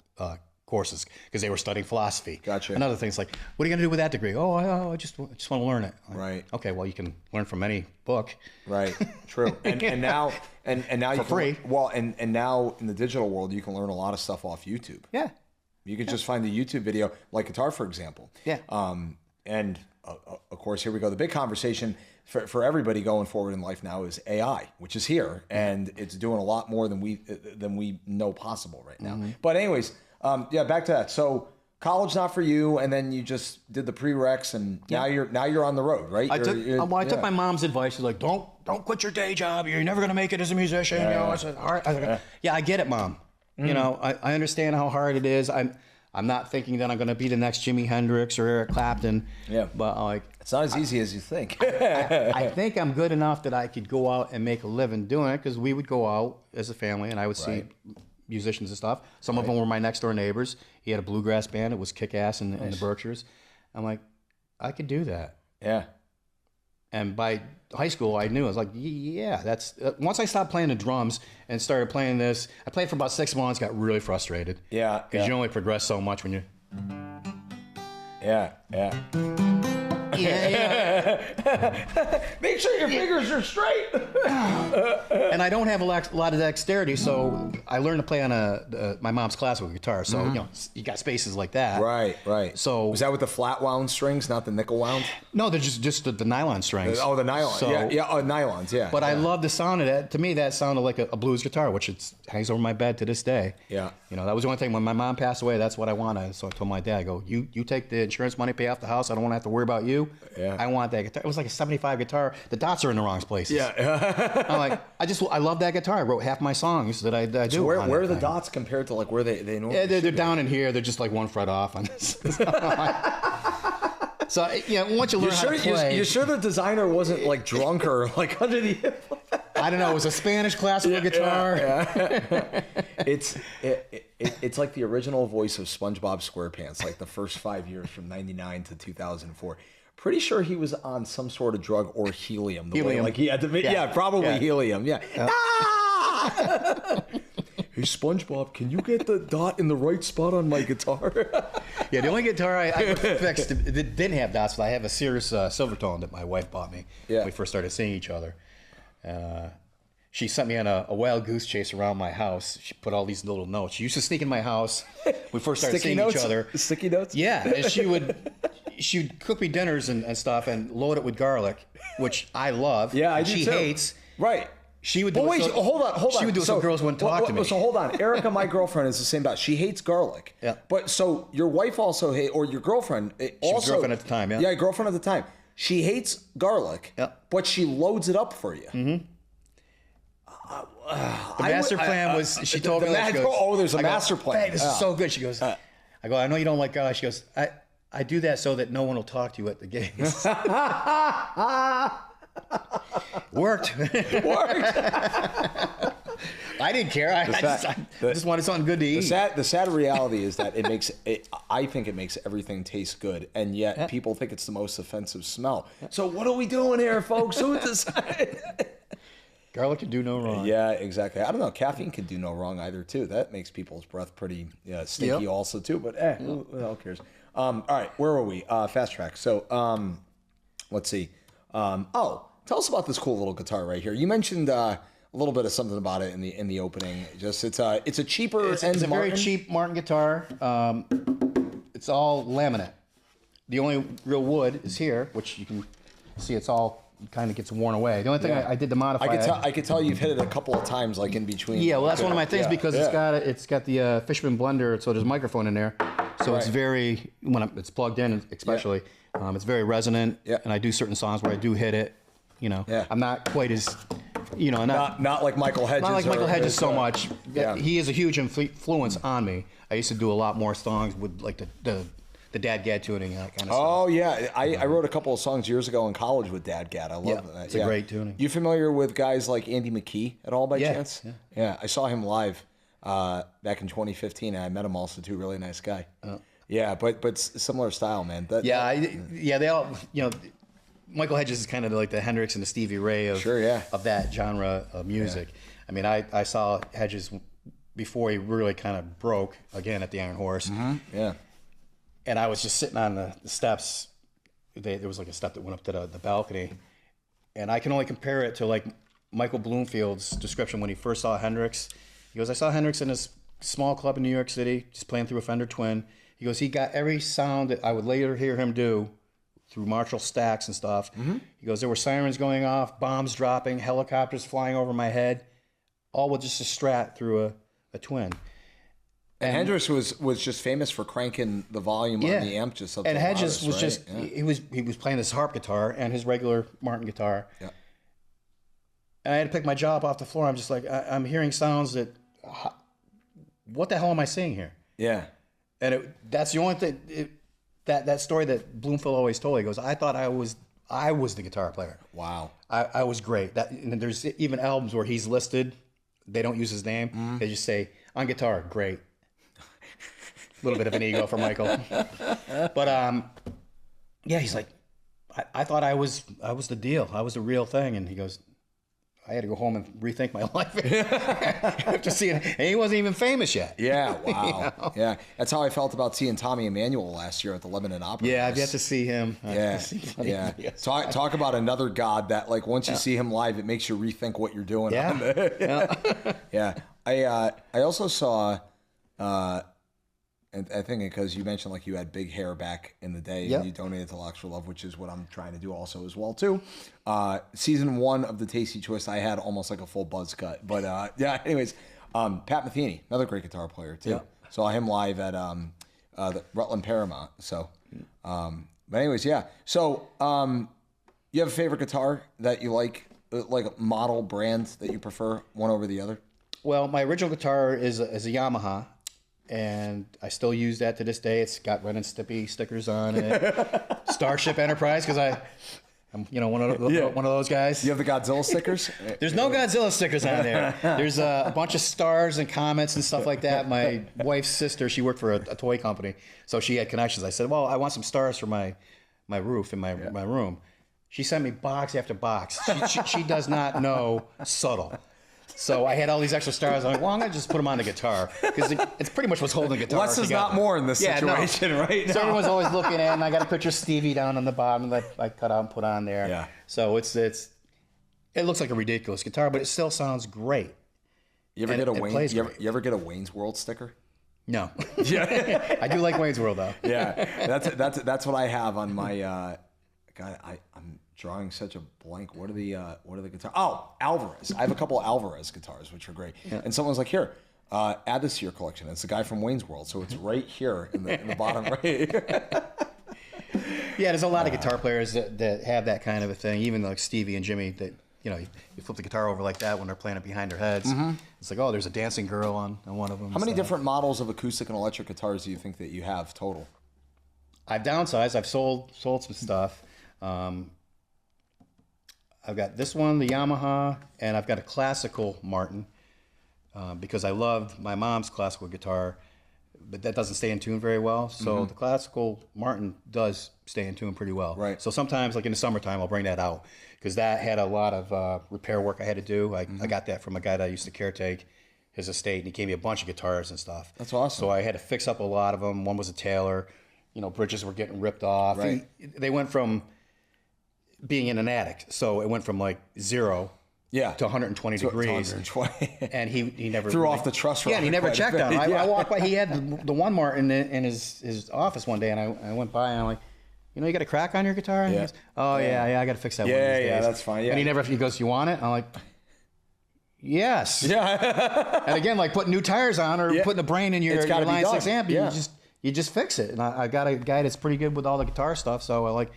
courses because they were studying philosophy. Gotcha. Another thing's like, what are you going to do with that degree? I just want to learn it. Like, right. Okay. Well, you can learn from any book. Right. True. And now for free. Well, and now in the digital world, you can learn a lot of stuff off YouTube. Yeah. You can just find a YouTube video, like guitar, for example. Yeah. And of course, here we go. The big conversation for everybody going forward in life now is AI, which is here, and it's doing a lot more than we know possible right now. But anyways, back to that. So college not for you, and then you just did the prereqs, and now you're on the road, right? I took my mom's advice. She's like, don't quit your day job. You're never gonna make it as a musician. I said, all right. I get it, Mom. I understand how hard it is. I'm not thinking that I'm going to be the next Jimi Hendrix or Eric Clapton. Yeah. But it's not as easy as you think. I think I'm good enough that I could go out and make a living doing it, because we would go out as a family and I would see musicians and stuff. Some of them were my next door neighbors. He had a bluegrass band. It was kick-ass in the Berkshires. I'm like, I could do that. Yeah. And by high school, I knew. I was like, yeah, that's... once I stopped playing the drums and started playing this, I played for about 6 months, got really frustrated. Yeah. Because you only progress so much when you... Yeah. Make sure your fingers are straight. And I don't have a lot of dexterity, so I learned to play on my mom's classical guitar. So you got spaces like that. Right. So was that with the flat wound strings, not the nickel wound? No, they're just the nylon strings. Oh, the nylon. So, nylons. Yeah. But I love the sound of that. To me, that sounded like a blues guitar, which hangs over my bed to this day. Yeah. That was the only thing. When my mom passed away, that's what I wanted. So I told my dad, I go, you take the insurance money, pay off the house. I don't want to have to worry about you. Yeah. I want that guitar. It was like a 75 guitar. The dots are in the wrong places. Yeah. I'm like, I love that guitar. I wrote half my songs that I do. So where are the dots compared to like where they normally? Yeah, they're down in here. They're just like one fret off on this. So once you learn how to play, you're sure the designer wasn't like drunk or like under the? I don't know. It was a Spanish classical guitar. Yeah. it's like the original voice of SpongeBob SquarePants, like the first 5 years from '99 to 2004. Pretty sure he was on some sort of drug or helium. Helium. Like he had to be, probably helium. Yeah. Ah! Hey, SpongeBob, can you get the dot in the right spot on my guitar? Yeah, the only guitar I fixed that didn't have dots, but I have a Sears Silvertone that my wife bought me when we first started seeing each other. She sent me on a wild goose chase around my house. She put all these little notes. She used to sneak in my house. We first started seeing each other. Sticky notes? Yeah, and she would cook me dinners and stuff and load it with garlic, which I love. Yeah, I do she too. hates. Right. She would. But wait, hold on. She would do it so girls wouldn't talk to me. So hold on. Erica, my girlfriend, is the same about. She hates garlic. Yeah. But so your wife also or your girlfriend also. She was girlfriend at the time. Yeah. Yeah, girlfriend at the time. She hates garlic. Yeah. But she loads it up for you. Mm-hmm. The master plan was. She told me that. There's a master plan. Hey, this is so good. She goes. I go. I know you don't like garlic. She goes. I do that so that no one will talk to you at the gigs. Worked. I didn't care. I just wanted something good to eat. The sad reality is that I think it makes everything taste good, and yet people think it's the most offensive smell. So what are we doing here, folks? Who decided? Garlic can do no wrong. Yeah, exactly. I don't know. Caffeine can do no wrong either, too. That makes people's breath pretty stinky also, too. But who the hell cares? All right, where were we? Fast track. So let's see. Tell us about this cool little guitar right here. You mentioned a little bit of something about it in the opening. Just it's a cheaper. It's a very cheap Martin guitar. It's all laminate. The only real wood is here, which you can see. It's all kind of gets worn away. The only thing I did to modify I could tell you've hit it a couple of times, like in between. Yeah, well, that's one of my things because it's got the Fishman blender, so there's a microphone in there. So it's very it's plugged in, especially. It's very resonant, and I do certain songs where I do hit it. I'm not quite as, not like Michael Hedges. Not like Michael Hedges so much. Yeah. He is a huge influence on me. I used to do a lot more songs with like the Dad Gad tuning and that kind of stuff. Oh yeah, I wrote a couple of songs years ago in college with Dad Gad. I love that. It's a great tuning. You familiar with guys like Andy McKee at all by chance? Yeah. I saw him live back in 2015, and I met him also too. Really nice guy. Yeah, but similar style, man. They all Michael Hedges is kind of like the Hendrix and the Stevie Ray of that genre of music. Yeah. I mean, I saw Hedges before he really kind of broke again at the Iron Horse. Mm-hmm. Yeah. And I was just sitting on the steps. There was like a step that went up to the balcony, and I can only compare it to like Michael Bloomfield's description when he first saw Hendrix. He goes, "I saw Hendrix in this small club in New York City, just playing through a Fender Twin." He goes, "He got every sound that I would later hear him do through Marshall stacks and stuff." Mm-hmm. He goes, "There were sirens going off, bombs dropping, helicopters flying over my head, all with just a Strat through a Twin." And Hendrix was just famous for cranking the volume on the amp just up to and Hedges loudest, was right? just he was playing this harp guitar and his regular Martin guitar. Yeah. And I had to pick my jaw up off the floor. I'm just like, I'm hearing sounds that, what the hell am I seeing here? Yeah. And that's the only thing that story that Bloomfield always told. He goes, "I thought I was the guitar player." Wow. I was great. And there's even albums where he's listed. They don't use his name. Mm-hmm. They just say on guitar, great. A little bit of an ego for Michael, but he's like, I thought I was the deal. I was the real thing. And he goes, I had to go home and rethink my life after seeing it. And he wasn't even famous yet. Yeah, wow. Yeah, that's how I felt about seeing Tommy Emmanuel last year at the Lebanon Opera. Yeah, I've yet to see him. Talk about another god that, like, once you see him live, it makes you rethink what you're doing. Yeah. I also saw. And I think because you mentioned like you had big hair back in the day and you donated to Locks for Love, which is what I'm trying to do also as well too. Season 1 of the Tasty Twist, I had almost like a full buzz cut. But anyways, Pat Metheny, another great guitar player too. Yep. Saw him live at the Rutland Paramount. So, but anyways, yeah. So you have a favorite guitar that you like a model brand that you prefer one over the other? Well, my original guitar is a Yamaha. And I still use that to this day. It's got Ren and Stimpy stickers on it. Starship Enterprise, because I'm one of those guys. You have the Godzilla stickers? There's no Godzilla stickers on there. There's a bunch of stars and comets and stuff like that. My wife's sister, she worked for a toy company, so she had connections. I said, well, I want some stars for my roof in my room. She sent me box after box. She does not know subtle. So I had all these extra stars. I'm like, well, I'm going to just put them on the guitar because it's pretty much what's holding the guitar Less is not more in this situation, right? So everyone's always looking at it, and I got a picture of Stevie down on the bottom that I cut out and put on there. Yeah. So it looks like a ridiculous guitar, but it still sounds great. You ever get a Wayne's? You ever get a Wayne's World sticker? No. Yeah. I do like Wayne's World though. Yeah, that's what I have on my. God, I'm drawing such a blank. What are the guitars? Oh, Alvarez. I have a couple of Alvarez guitars, which are great. Yeah. And someone's like, here, add this to your collection. It's the guy from Wayne's World, so it's right here in the bottom right. Yeah, there's a lot of guitar players that have that kind of a thing. Even like Stevie and Jimmy, that you flip the guitar over like that when they're playing it behind their heads. Mm-hmm. It's like, oh, there's a dancing girl on one of them. How many different models of acoustic and electric guitars do you think that you have total? I've downsized. I've sold some stuff. I've got this one, the Yamaha, and I've got a classical Martin because I loved my mom's classical guitar, but that doesn't stay in tune very well. So the classical Martin does stay in tune pretty well. Right. So sometimes, like in the summertime, I'll bring that out because that had a lot of repair work I had to do. I got that from a guy that I used to caretake his estate, and he gave me a bunch of guitars and stuff. That's awesome. So I had to fix up a lot of them. One was a Taylor. Bridges were getting ripped off. Right. They went from being in an attic, so it went from like 0 to 120 degrees. 120. And he never threw off the truss rod. Yeah, and he never checked on it. I walked by. He had the one Martin in his office one day, and I went by and I'm like, you got a crack on your guitar? And he goes, oh yeah, I got to fix that. one of these days. That's fine. Yeah. And he goes, you want it? I'm like, yes. Yeah. And again, like putting new tires on or putting the brain in your Line 6 amp, you just fix it. And I got a guy that's pretty good with all the guitar stuff, so I like,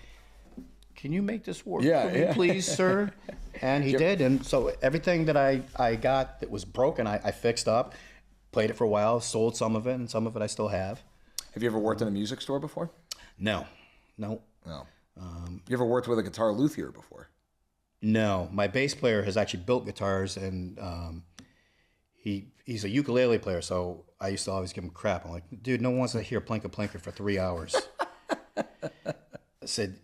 can you make this work for me, please, sir? And he did. And so everything that I got that was broken, I fixed up, played it for a while, sold some of it, and some of it I still have. Have you ever worked in a music store before? No. You ever worked with a guitar luthier before? No. My bass player has actually built guitars, and he's a ukulele player, so I used to always give him crap. I'm like, dude, no one wants to hear Plinka for 3 hours. I said,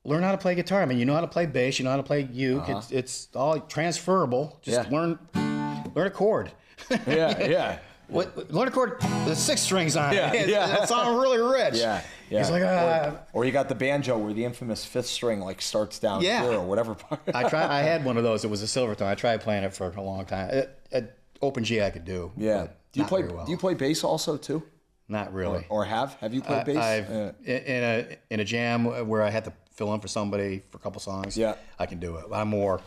learn how to play guitar. I mean, you know how to play bass, you know how to play uke. It's all transferable. Just learn a chord. Yeah. Learn a chord with 6 strings on it. Yeah. It sounds really rich. Yeah. He's like, or you got the banjo where the infamous 5th string like starts down here or whatever part. I had one of those. It was a Silvertone. I tried playing it for a long time. Open G I could do. Yeah. Do you play bass also too? Not really. Or have you played bass? In a jam where I had to fill in for somebody for a couple songs. Yeah. I can do it. I'm more,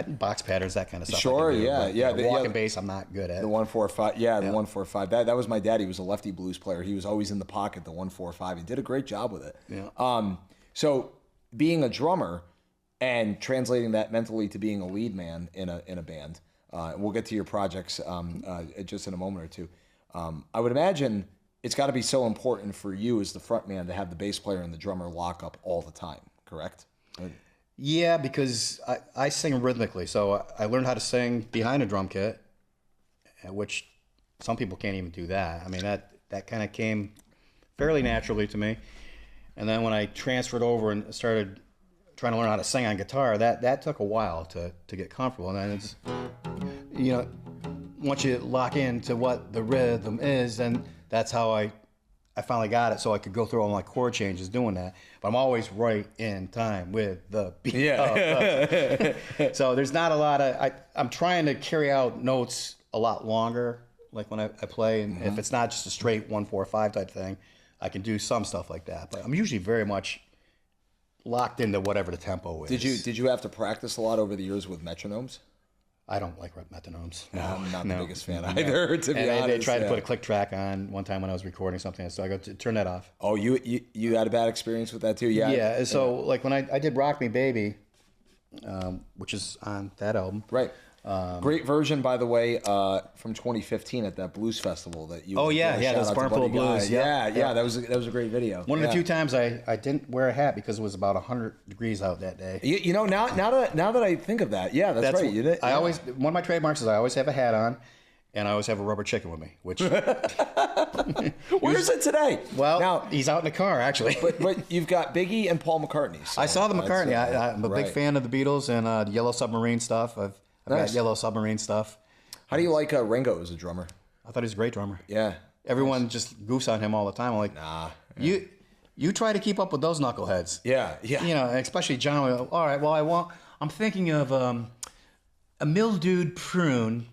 box patterns, that kind of stuff. Sure, walking bass, I'm not good at. The 1-4-5, the 1-4-5. That was my dad. He was a lefty blues player. He was always in the pocket, the 1-4-5. He did a great job with it. Yeah. So being a drummer and translating that mentally to being a lead man in a band. We'll get to your projects just in a moment or two. I would imagine it's got to be so important for you as the front man to have the bass player and the drummer lock up all the time, correct? Yeah, because I sing rhythmically. So I learned how to sing behind a drum kit, which some people can't even do that. I mean, that kind of came fairly naturally to me. And then when I transferred over and started trying to learn how to sing on guitar, that took a while to get comfortable. And then it's, once you lock into what the rhythm is, then that's how I finally got it, so I could go through all my chord changes doing that. But I'm always right in time with the beat. Yeah. So there's not a lot of, I'm trying to carry out notes a lot longer, like when I play, and if it's not just a straight 1-4-5 type thing, I can do some stuff like that. But I'm usually very much locked into whatever the tempo is. Did you have to practice a lot over the years with metronomes? I don't like metronomes. No, I'm not the biggest fan either, to be honest. They tried to put a click track on one time when I was recording something, so I go, turn that off. Oh, you had a bad experience with that too? Yeah. Yeah, so like when I did Rock Me Baby, which is on that album. Right. Great version, by the way, from 2015 at that blues festival that you. Oh yeah, yeah, that's Barnful of Blues. Yeah, that was a great video. One of the few times I didn't wear a hat because it was about 100 degrees out that day. You know, now that I think of that, yeah, that's right. You did. I always, one of my trademarks is I always have a hat on, and I always have a rubber chicken with me. Which where is it today? Well, now he's out in the car actually. but you've got Biggie and Paul McCartney. So I saw the McCartney. I'm a big fan of the Beatles and the Yellow Submarine stuff. I've got Yellow Submarine stuff. How do you like Ringo as a drummer? I thought he was a great drummer. Yeah. Everyone just goofs on him all the time. I'm like, nah. Yeah. You try to keep up with those knuckleheads. Yeah. You know, especially John. All right, well, I'm thinking of a mildewed prune,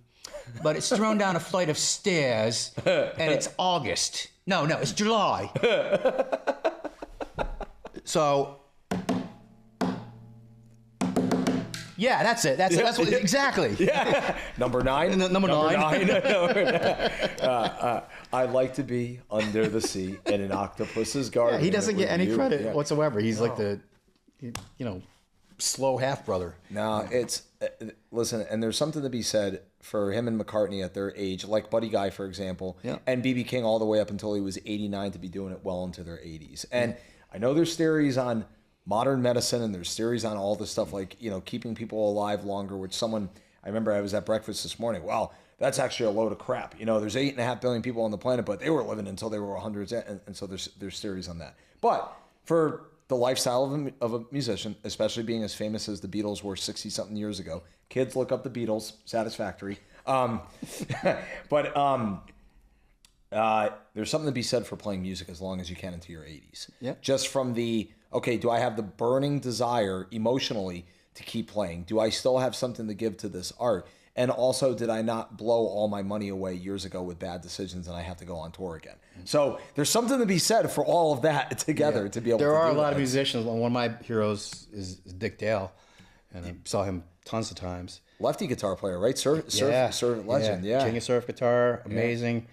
but it's thrown down a flight of stairs, and it's August. No, it's July. So, yeah, that's it. That's what exactly. Yeah. Number 9. Number 9. I'd like to be under the sea in an octopus's garden. Yeah, he doesn't get any credit whatsoever. He's like the, slow half brother. No, it's listen, and there's something to be said for him and McCartney at their age, like Buddy Guy, for example, and B.B. King all the way up until he was 89 to be doing it well into their 80s. And I know there's theories on modern medicine and there's theories on all this stuff like, keeping people alive longer, which I remember I was at breakfast this morning. Wow, that's actually a load of crap. There's 8.5 billion people on the planet, but they were living until they were hundreds. And so there's theories on that. But for the lifestyle of a musician, especially being as famous as the Beatles were 60-something years ago, kids look up the Beatles, satisfactory. But there's something to be said for playing music as long as you can into your 80s. Yep. Just from do I have the burning desire emotionally to keep playing? Do I still have something to give to this art? And also, did I not blow all my money away years ago with bad decisions and I have to go on tour again? So there's something to be said for all of that together to be able to do There are a that. lot of musicians. One of my heroes is Dick Dale, and I saw him tons of times. Lefty guitar player, right? Surf legend, yeah. King of surf guitar, amazing.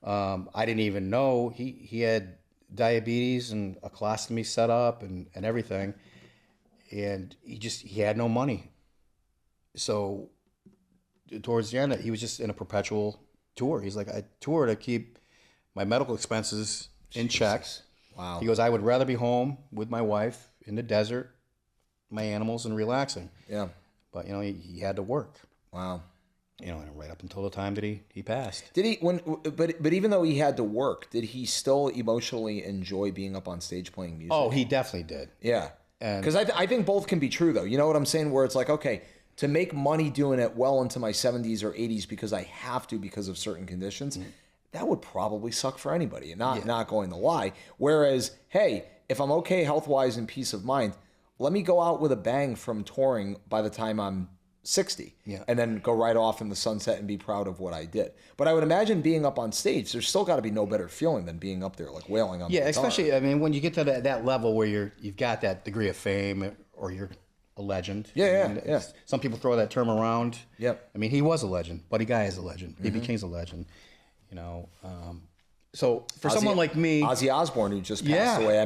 I didn't even know he had diabetes and a colostomy set up and everything, and he had no money. So towards the end, he was just in a perpetual tour. He's like, I tour to keep my medical expenses in check. Wow. He goes, I would rather be home with my wife in the desert, my animals, and relaxing. Yeah. But he had to work. Wow. And right up until the time that he passed. Did he but even though he had to work, did he still emotionally enjoy being up on stage playing music? Oh, he definitely did. Yeah. Because I think both can be true though. You know what I'm saying? Where it's like, okay, to make money doing it well into my 70s or 80s because I have to because of certain conditions, that would probably suck for anybody. Not going to lie. Whereas, hey, if I'm okay health-wise and peace of mind, let me go out with a bang from touring by the time I'm 60 and then go right off in the sunset and be proud of what I did. But I would imagine being up on stage, there's still got to be no better feeling than being up there like wailing on the guitar. Especially, when you get to that level where you've got that degree of fame or you're a legend. Yeah. Some people throw that term around. Yep. He was a legend. Buddy Guy is a legend. B.B. King's a legend. So for someone like me, Ozzy Osbourne, who just passed away.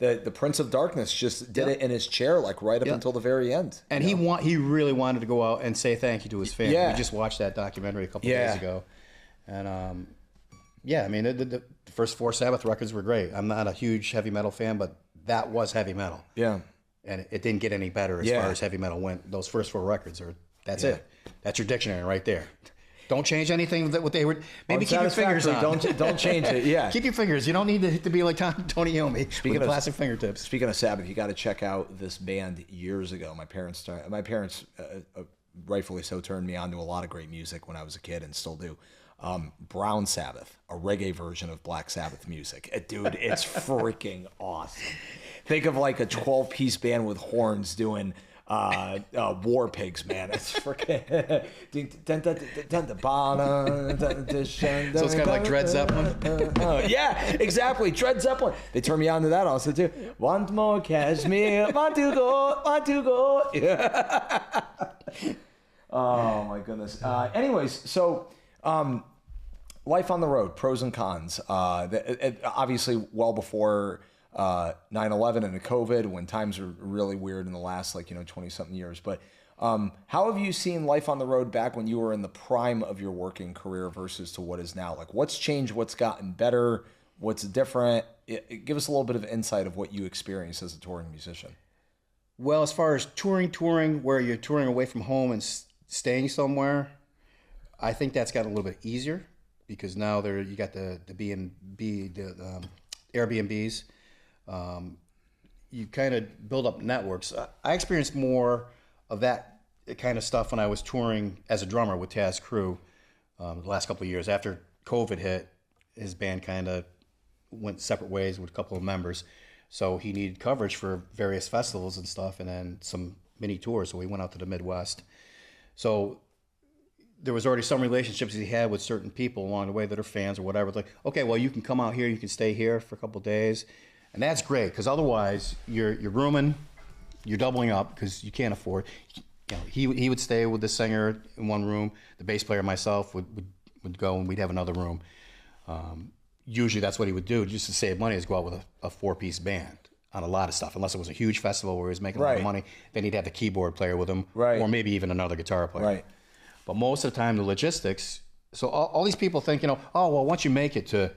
The Prince of Darkness just did it in his chair, like right up until the very end. And he really wanted to go out and say thank you to his fans. We just watched that documentary a couple of days ago, and the first 4 Sabbath records were great. I'm not a huge heavy metal fan, but that was heavy metal. Yeah. And it didn't get any better as far as heavy metal went. Those first 4 records that's it. That's your dictionary right there. Don't change anything that what they were. Maybe keep your fingers on. Don't change it. Yeah. Keep your fingers. You don't need to be like Tony Iommi with plastic fingertips. Speaking of Sabbath, you got to check out this band years ago. My parents, rightfully so, turned me on to a lot of great music when I was a kid and still do. Brown Sabbath, a reggae version of Black Sabbath music. Dude, it's freaking awesome. Think of like a 12-piece band with horns doing War Pigs, man. It's freaking. So it's kind of like Dred Zeppelin. Yeah, exactly. Dred Zeppelin. They turned me on to that also too. Want more cashmere? Want to go? Yeah. Oh my goodness. Anyways, so life on the road, pros and cons. Obviously, well before 9/11 and the COVID, when times were really weird in the last 20-something years. But How have you seen life on the road back when you were in the prime of your working career versus to what is now? Like, what's changed? What's gotten better? What's different? Give us a little bit of insight of what you experienced as a touring musician. Well, as far as touring, where you're touring away from home and staying somewhere, I think that's got a little bit easier because now you got the B&B, the Airbnbs. You kind of build up networks. I experienced more of that kind of stuff when I was touring as a drummer with Taz Crew the last couple of years. After COVID hit, his band kind of went separate ways with a couple of members. So he needed coverage for various festivals and stuff, and then some mini tours. So we went out to the Midwest. So there was already some relationships he had with certain people along the way that are fans or whatever. It's like, okay, well, you can come out here, you can stay here for a couple of days. And that's great, because otherwise you're rooming, you're doubling up because you can't afford. He would stay with the singer in one room. The bass player, myself, would go, and we'd have another room. Usually that's what he would do, just to save money, is go out with a 4-piece band on a lot of stuff. Unless it was a huge festival where he was making a lot of money, then he'd have the keyboard player with him, or maybe even another guitar player. Right. But most of the time, the logistics. So all these people think, oh, well, once you make it to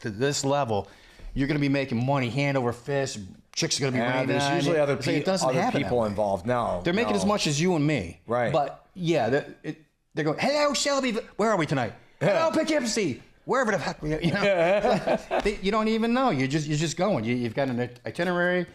this level, you're going to be making money hand over fist. Chicks are going to be raining. There's usually other people involved. No, they're making as much as you and me. Right. But yeah, they're going, hello, Shelby. Where are we tonight? Hello, Poughkeepsie. Wherever the heck you don't even know. You're just going. You've got an itinerary.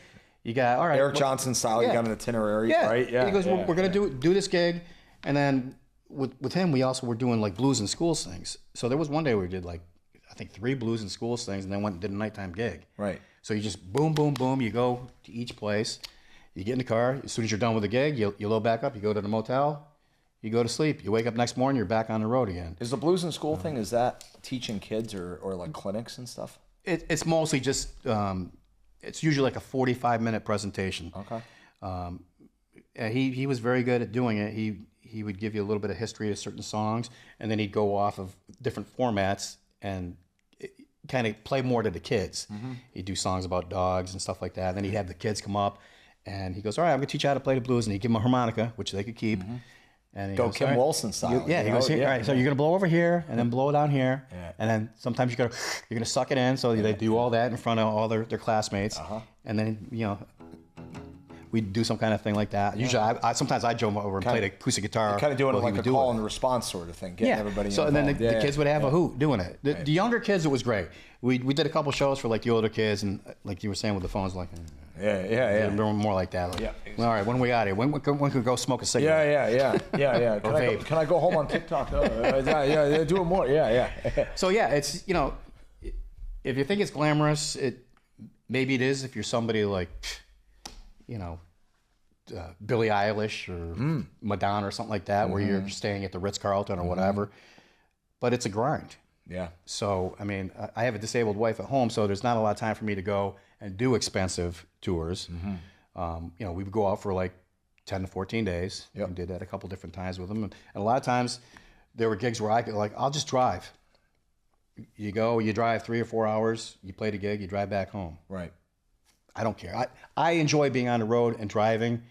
You got all right. Eric Johnson style. You got an itinerary, right? Yeah. He goes, we're going to do this gig, and then with him, we also were doing like blues and schools things. So there was one day we did like I think 3 blues and schools things, and then went and did a nighttime gig. Right. So you just boom, boom, boom. You go to each place. You get in the car. As soon as you're done with the gig, you load back up. You go to the motel. You go to sleep. You wake up next morning, you're back on the road again. Is the blues and school thing, is that teaching kids or like clinics and stuff? It's mostly just, it's usually like a 45-minute presentation. Okay. He was very good at doing it. He would give you a little bit of history of certain songs, and then he'd go off of different formats and kind of play more to the kids. He'd do songs about dogs and stuff like that. And then he'd have the kids come up, and he goes, all right, I'm going to teach you how to play the blues. And he'd give them a harmonica, which they could keep. And he goes, Kim Wilson style. He goes, all right, so you're gonna blow over here and then blow down here, and then sometimes you're gonna suck it in. So they do all that in front of all their classmates, and then we'd do some kind of thing like that. Usually, sometimes I'd jump over and play the acoustic guitar. Kind of doing it like a call and response sort of thing, getting everybody so involved. And then the kids would have a hoot doing it. The younger kids, it was great. We did a couple shows for like the older kids, and like you were saying with the phones, like more like that. Like, all right, when we out here, when can we go smoke a cigarette? Yeah. Can I go home on TikTok? Do it more. So it's if you think it's glamorous, maybe it is if you're somebody like Billie Eilish or Madonna or something like that, where you're staying at the Ritz-Carlton or whatever. But it's a grind. Yeah. So, I mean, I have a disabled wife at home, so there's not a lot of time for me to go and do expensive tours. We would go out for like 10 to 14 days. Yep. We did that a couple different times with them. And a lot of times there were gigs where I could, I'll just drive. You go, you drive 3 or 4 hours, you play the gig, you drive back home. Right. I don't care. I enjoy being on the road and driving.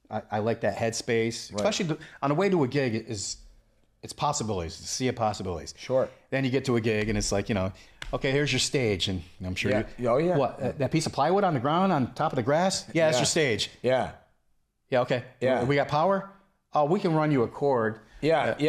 I like that headspace, especially on the way to a gig. It's possibilities, the sea of possibilities. Sure. Then you get to a gig and it's like, okay, here's your stage, and I'm sure what, that piece of plywood on the ground on top of the grass? Yeah, that's your stage. Yeah. Yeah, okay. Yeah. We got power? Oh, we can run you a cord. Yeah. Do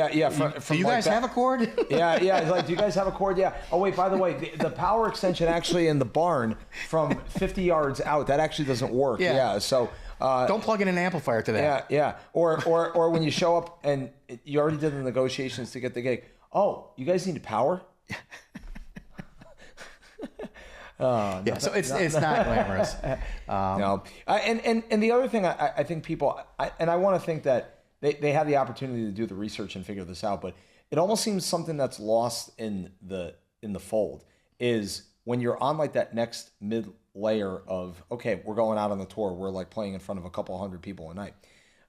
you guys have a cord? Yeah. It's like, do you guys have a cord? Yeah. Oh, wait, by the way, the power extension actually in the barn from 50 yards out, that actually doesn't work. Yeah. So don't plug in an amplifier to that. Yeah. Or when you show up and you already did the negotiations to get the gig. Oh, you guys need power? So it's not glamorous. No. And the other thing I think people, and I want to think that they have the opportunity to do the research and figure this out, but it almost seems something that's lost in the fold is when you're on like that next mid layer of, okay, we're going out on the tour, we're like playing in front of a couple hundred people a night.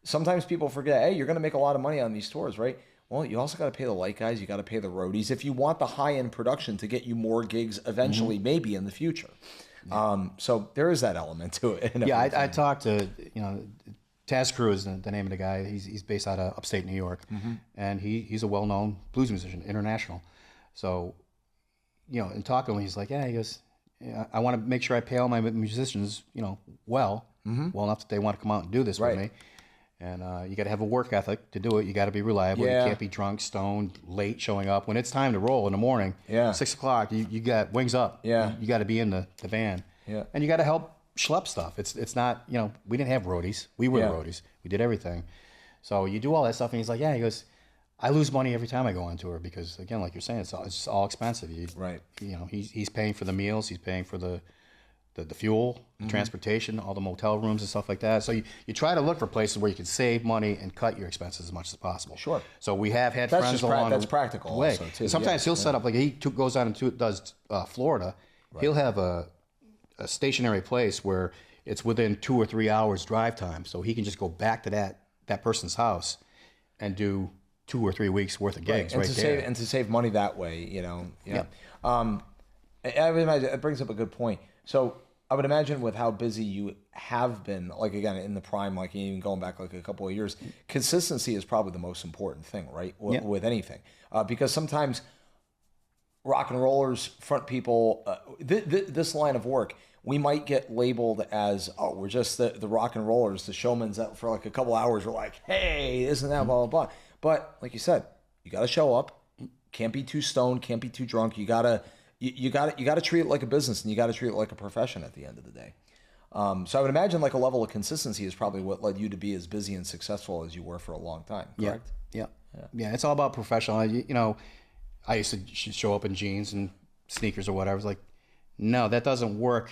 Sometimes people forget, hey, you're going to make a lot of money on these tours, right? Well, you also got to pay the light guys, you got to pay the roadies if you want the high-end production to get you more gigs eventually, maybe in the future. So there is that element to it. I talked to Taz Crew is the name of the guy. He's based out of upstate New York, and he's a well-known blues musician, international. So, in talking to him, he's like, yeah, he goes, yeah, I want to make sure I pay all my musicians, well enough that they want to come out and do this with me. And you got to have a work ethic to do it. You got to be reliable. You can't be drunk, stoned, late showing up. When it's time to roll in the morning, 6 o'clock, you got wings up. You got to be in the van. And you got to help schlep stuff. It's not, we didn't have roadies. We were the roadies. We did everything. So you do all that stuff. And he's like, yeah, he goes, I lose money every time I go on tour because, again, like you're saying, it's all expensive. He's paying for the meals. He's paying for the fuel, transportation, all the motel rooms and stuff like that. So you try to look for places where you can save money and cut your expenses as much as possible. Sure. So we have had friends along that's practical the way. Also too. Sometimes he'll set up, like he goes out and does Florida. He'll have a stationary place where it's within 2 or 3 hours drive time. So he can just go back to that person's house and do 2 or 3 weeks worth of gigs and there. And to save money that way, I would imagine it brings up a good point. So I would imagine with how busy you have been, like again in the prime, like even going back like a couple of years, consistency is probably the most important thing, right? With anything, because sometimes rock and rollers, front people, this line of work, we might get labeled as, oh, we're just the rock and rollers, the showman's out for like a couple hours. We're like, hey, isn't that blah blah blah? But like you said, you got to show up. Can't be too stoned. Can't be too drunk. You gotta treat it like a business, and you got to treat it like a profession at the end of the day. So I would imagine like a level of consistency is probably what led you to be as busy and successful as you were for a long time. Correct? Yeah. It's all about professional. I used to show up in jeans and sneakers or whatever. I was like, no, that doesn't work.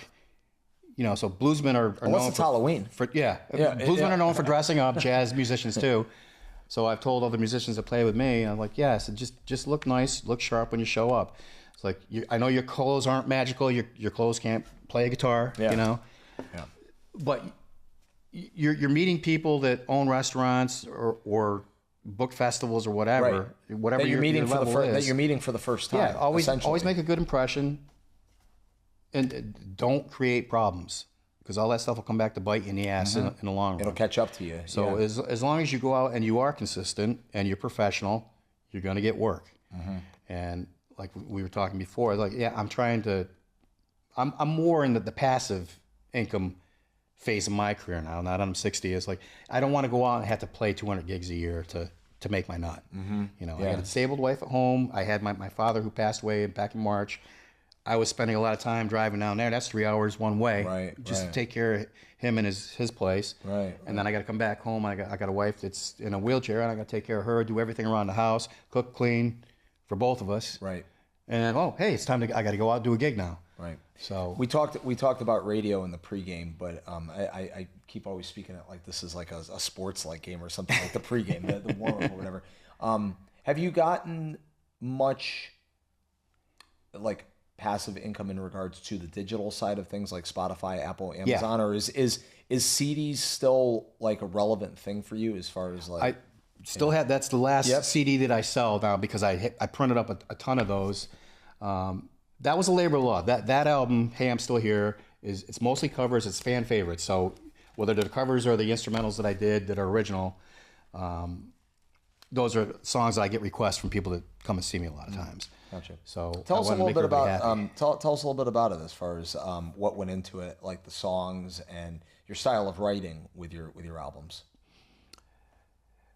So bluesmen are known for Halloween. Bluesmen are known for dressing up. Jazz musicians too. So I've told other musicians that play with me, I'm like, so just look nice, look sharp when you show up. It's like, I know your clothes aren't magical. Your clothes can't play a guitar, but you're meeting people that own restaurants or book festivals or whatever. Whatever that you're meeting for that you're meeting for the first time. Yeah, always make a good impression, and don't create problems, because all that stuff will come back to bite you in the ass in the long run. It'll catch up to you. So as long as you go out and you are consistent and you're professional, you're going to get work. And like we were talking before, like, I'm more in the passive income phase of my career now. Now that I'm 60, it's like, I don't want to go out and have to play 200 gigs a year to make my nut. I got a disabled wife at home. I had my father who passed away back in March. I was spending a lot of time driving down there. That's 3 hours one way, to take care of him and his place. And then I got to come back home. I got a wife that's in a wheelchair, and I got to take care of her, do everything around the house, cook, clean for both of us. And hey, it's time I got to go out and do a gig now. So we talked about radio in the pregame, but I keep always speaking it like this is like a sports like game or something, like the pregame, the warm up or whatever. Have you gotten much like passive income in regards to the digital side of things, like Spotify, Apple, Amazon, or is CDs still like a relevant thing for you as far as like? I still have. That's the last CD that I sell now, because I printed up a ton of those. That was a labor of love. That album, Hey, I'm Still Here, it's mostly covers. It's fan favorites. So whether they're the covers or the instrumentals that I did that are original, those are songs that I get requests from people that come and see me a lot of times. Gotcha. So tell us a little bit about tell us a little bit about it as far as what went into it, like the songs and your style of writing with your albums.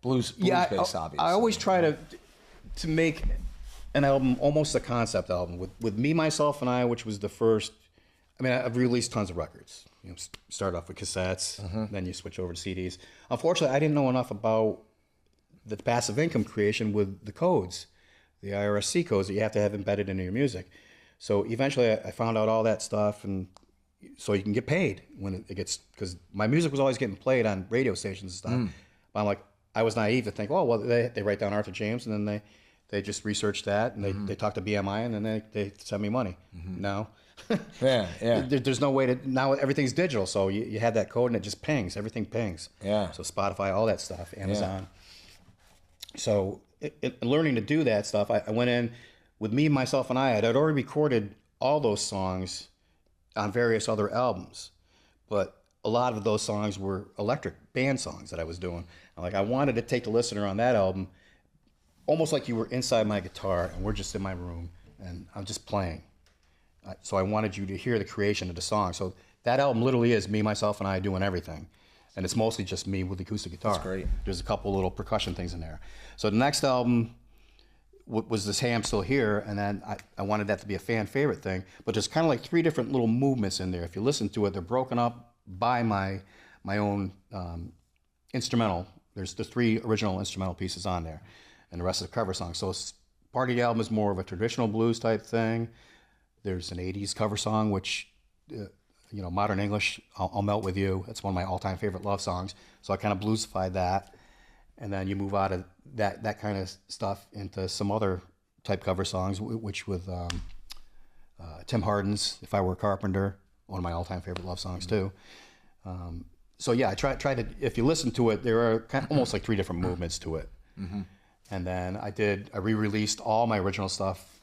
Blues based, obviously. I always try to make an album almost a concept album with Me, Myself, and I, which was the first. I mean, I've released tons of records. Start off with cassettes, then you switch over to CDs. Unfortunately, I didn't know enough about the passive income creation with the codes, the IRSC codes that you have to have embedded into your music. So eventually I found out all that stuff, and so you can get paid when it gets, because my music was always getting played on radio stations and stuff. But I'm like, I was naive to think, they write down Arthur James, and then they just research that, and they talk to BMI, and then they send me money. No. There's no way to, now everything's digital, so you have that code and it just pings, everything pings. So Spotify, all that stuff, Amazon. So learning to do that stuff, I went in with Me, Myself, and I had already recorded all those songs on various other albums, but a lot of those songs were electric band songs that I was doing. And like I wanted to take the listener on that album, almost like you were inside my guitar and we're just in my room and I'm just playing. So I wanted you to hear the creation of the song. So that album literally is me, myself, and I doing everything. And it's mostly just me with acoustic guitar. That's great. There's a couple little percussion things in there. So the next album was this Hey, I'm Still Here, and then I wanted that to be a fan favorite thing. But there's kind of like 3 different little movements in there. If you listen to it, they're broken up by my own instrumental. There's the 3 original instrumental pieces on there, and the rest is cover songs. So part of the album is more of a traditional blues type thing. There's an 80s cover song, which, Modern English, I'll Melt With You. It's one of my all-time favorite love songs. So I kind of bluesified that. And then you move out of that kind of stuff into some other type cover songs, which with Tim Hardin's If I Were a Carpenter, one of my all-time favorite love songs too. So yeah, I try to, if you listen to it, there are kind of almost like 3 different movements to it. Mm-hmm. And then I re-released all my original stuff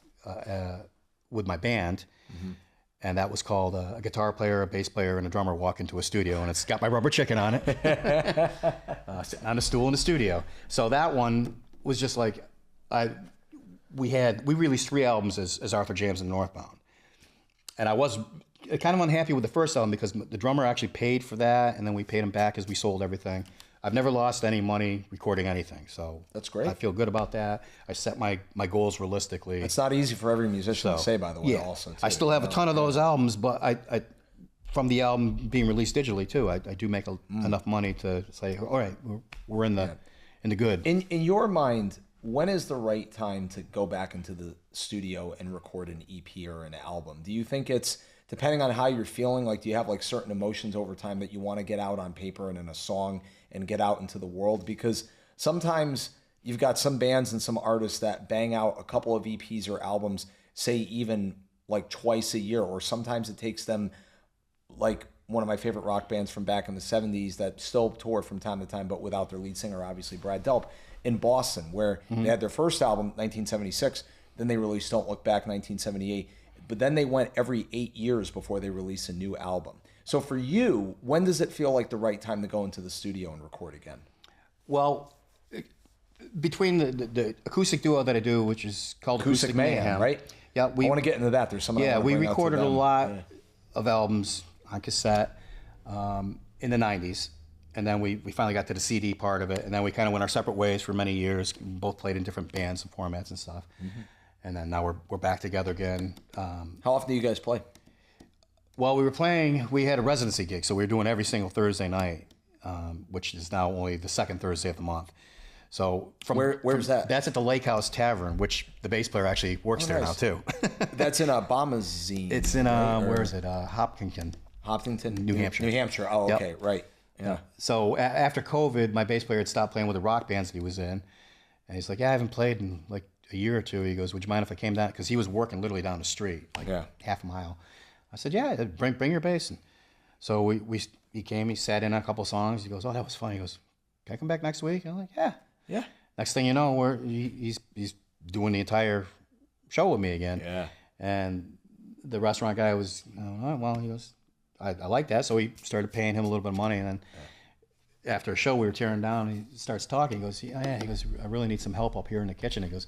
with my band. Mm-hmm. And that was called A Guitar Player, a Bass Player, and a Drummer Walk Into a Studio. And it's got my rubber chicken on it, sitting on a stool in the studio. So that one was just like, we released 3 albums as Arthur Jams and Northbound. And I was kind of unhappy with the first album because the drummer actually paid for that, and then we paid him back as we sold everything. I've never lost any money recording anything, so that's great. I feel good about that. I set my goals realistically. It's not easy for every musician to say, by the way. Yeah. Also, too. I still have a ton of those albums, but I from the album being released digitally too, I do make enough money to say, all right, we're in the good. In your mind, when is the right time to go back into the studio and record an EP or an album? Do you think it's depending on how you're feeling? Like, do you have like certain emotions over time that you want to get out on paper and in a song and get out into the world? Because sometimes you've got some bands and some artists that bang out a couple of EPs or albums, say even like twice a year, or sometimes it takes them, like one of my favorite rock bands from back in the 70s that still tour from time to time, but without their lead singer, obviously Brad Delp, in Boston, where they had their first album, 1976, then they released Don't Look Back, 1978, but then they went every 8 years before they released a new album. So for you, when does it feel like the right time to go into the studio and record again? Well, between the acoustic duo that I do, which is called Acoustic Mayhem, right? Yeah, I want to get into that. There's some. Yeah, we recorded a lot of albums on cassette in the 90s. And then we finally got to the CD part of it. And then we kind of went our separate ways for many years. We both played in different bands and formats and stuff. Mm-hmm. And then now we're back together again. How often do you guys play? Well, we had a residency gig, so we were doing every single Thursday night, which is now only the second Thursday of the month. So where's that? That's at the Lake House Tavern, which the bass player actually works there now too. That's in Bomazine. It's in where is it? Hopkinton, New Hampshire. New Hampshire. Oh, okay, yep. Right. Yeah. So after COVID, my bass player had stopped playing with the rock bands that he was in, and he's like, "Yeah, I haven't played in like a year or two." He goes, "Would you mind if I came down?" Because he was working literally down the street, like half a mile. I said, "Yeah, bring your bass." And so he came, he sat in on a couple of songs. He goes, "Oh, that was fun." He goes, "Can I come back next week?" And I'm like, "Yeah." Yeah. Next thing you know, he's doing the entire show with me again. Yeah. And the restaurant guy was, "Oh, well," he goes, I like that. So he started paying him a little bit of money. And then after a show we were tearing down, he starts talking. He goes, yeah. He goes, "I really need some help up here in the kitchen." He goes,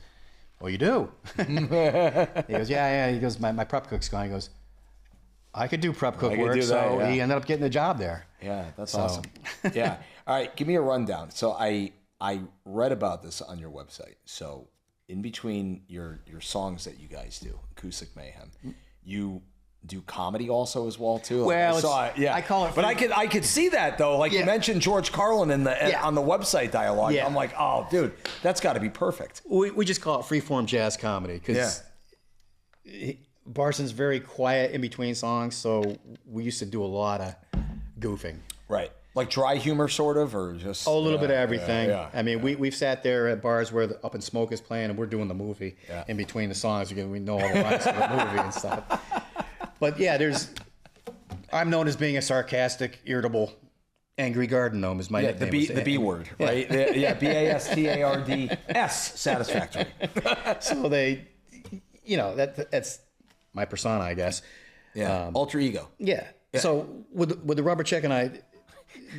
"Well, you do?" He goes, yeah. He goes, my prep cook's gone. He goes, "I could do prep cook work." So he ended up getting a job there. Yeah, that's awesome. Yeah. All right, give me a rundown. So I read about this on your website. So in between your songs that you guys do, Acoustic Mayhem, you do comedy also as well too. Well, I saw it. Yeah, I call it. But I could see that though. Like you mentioned George Carlin on the website dialogue. Yeah. I'm like, oh, dude, that's got to be perfect. We just call it freeform jazz comedy because Barson's very quiet in between songs, so we used to do a lot of goofing. Right. Like dry humor, sort of, or just a little bit of everything. I mean, we've sat there at bars where the Up in Smoke is playing, and we're doing the movie in between the songs. We know all the lines of the movie and stuff. But yeah, I'm known as being a sarcastic, irritable, angry garden gnome. Is my nickname. The B word, right? BASTARDS, satisfactory. So that's my persona, I guess. Yeah, alter ego. Yeah. So with the rubber chicken,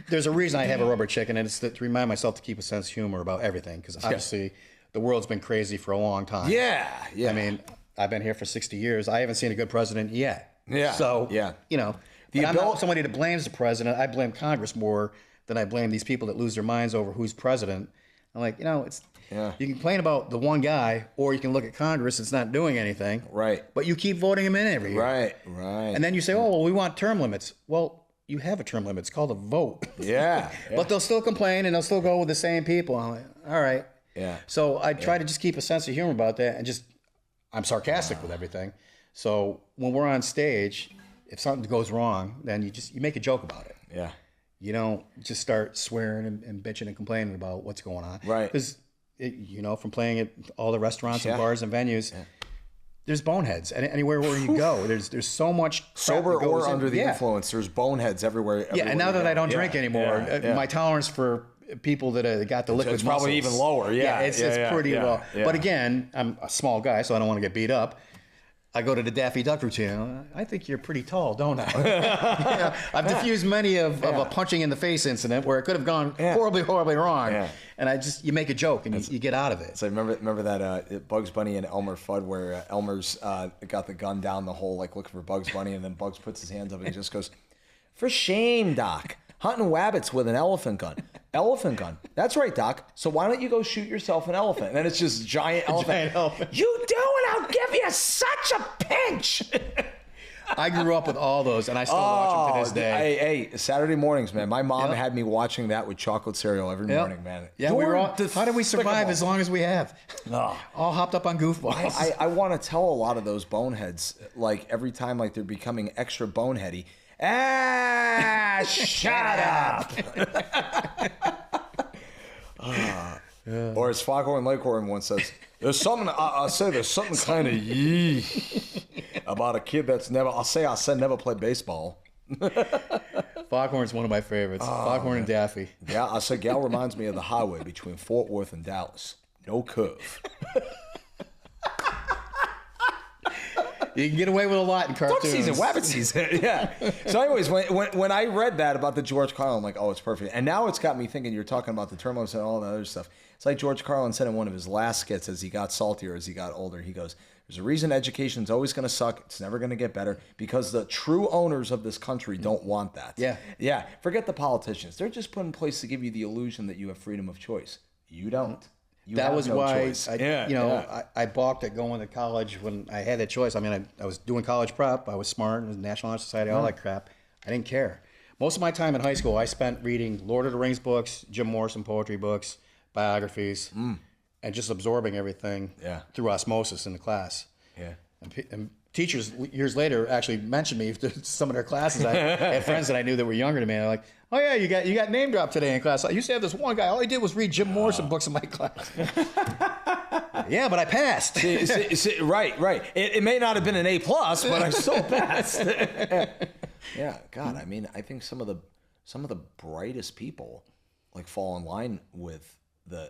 there's a reason I have a rubber chicken, and it's to remind myself to keep a sense of humor about everything, because obviously the world's been crazy for a long time. Yeah. I mean, I've been here for 60 years. I haven't seen a good president yet. Yeah. So, you know, I'm not somebody that blames the president. I blame Congress more than I blame these people that lose their minds over who's president. I'm like, you know, you can complain about the one guy, or you can look at Congress that's not doing anything. Right. But you keep voting him in every year. Right. And then you say, oh, well, we want term limits. Well, you have a term limit. It's called a vote. Yeah. But they'll still complain, and they'll still go with the same people. I'm like, all right. Yeah. So I try to just keep a sense of humor about that, and I'm sarcastic with everything. So when we're on stage, if something goes wrong, then you make a joke about it. Yeah. You don't just start swearing and bitching and complaining about what's going on. Right. Because, you know, from playing at all the restaurants and bars and venues, there's boneheads anywhere where you go. There's so much sober or under the influence. There's boneheads everywhere. And now that I don't drink anymore, my tolerance for people that got the liquid it's probably even lower. It's pretty low. But again, I'm a small guy, so I don't want to get beat up. I go to the Daffy Duck routine. I think you're pretty tall, don't I? I've diffused many of a punching in the face incident where it could have gone horribly wrong. And you make a joke and you get out of it. So remember that Bugs Bunny and Elmer Fudd where Elmer's got the gun down the hole like looking for Bugs Bunny, and then Bugs puts his hands up and he just goes, "For shame, Doc. Hunting wabbits with an elephant gun. Elephant gun. That's right, Doc. So why don't you go shoot yourself an elephant?" And then it's just giant elephant. You do it, I'll give you such a pinch. I grew up with all those, and I still watch them to this day. Hey, Saturday mornings, man. My mom had me watching that with chocolate cereal every morning, man. Yeah, we were all, how did we survive as long as we have? All hopped up on goofballs. I want to tell a lot of those boneheads, like every time like they're becoming extra boneheady, shut up. Or as Foghorn Leghorn once says, there's something kind of yee about a kid that's I said never played baseball. Foghorn's one of my favorites. Foghorn and Daffy. Yeah, I said gal reminds me of the highway between Fort Worth and Dallas. No curve. You can get away with a lot in cartoons. Duck season, wabbit season. Yeah. So anyways, when I read that about the George Carlin, I'm like, oh, it's perfect. And now it's got me thinking, you're talking about the term limits and all that other stuff. It's like George Carlin said in one of his last skits as he got saltier, as he got older. He goes, there's a reason education's always going to suck. It's never going to get better because the true owners of this country don't want that. Yeah. Yeah. Forget the politicians. They're just put in place to give you the illusion that you have freedom of choice. You don't. That was why I balked at going to college when I had that choice. I mean, I was doing college prep. I was smart. It was National Honor Society, all that crap. I didn't care. Most of my time in high school, I spent reading Lord of the Rings books, Jim Morrison poetry books, biographies, and just absorbing everything through osmosis in the class. Yeah. And teachers years later actually mentioned me to some of their classes. I had friends that I knew that were younger than me. And they're like, "Oh yeah, you got name dropped today in class. I used to have this one guy. All he did was read Jim Morrison books in my class." Yeah, but I passed. Right. It may not have been an A+, but I still passed. Yeah. God, I mean, I think some of the brightest people like fall in line with the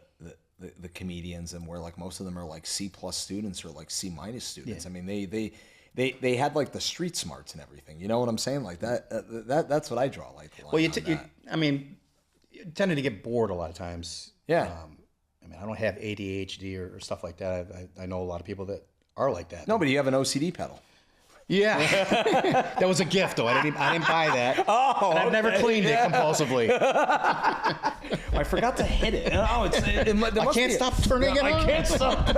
comedians, and where like most of them are like C+ students or like C- students. I mean, they had like the street smarts and everything. You know what I'm saying? Like that's what I draw like. Well, you tended to get bored a lot of times. Yeah. I mean, I don't have ADHD or stuff like that. I know a lot of people that are like that. No, but you have an OCD pedal. Yeah, that was a gift though. I didn't buy that. Oh, and I've never cleaned it compulsively. I forgot to hit it. Oh, I can't stop turning it on. I can't stop.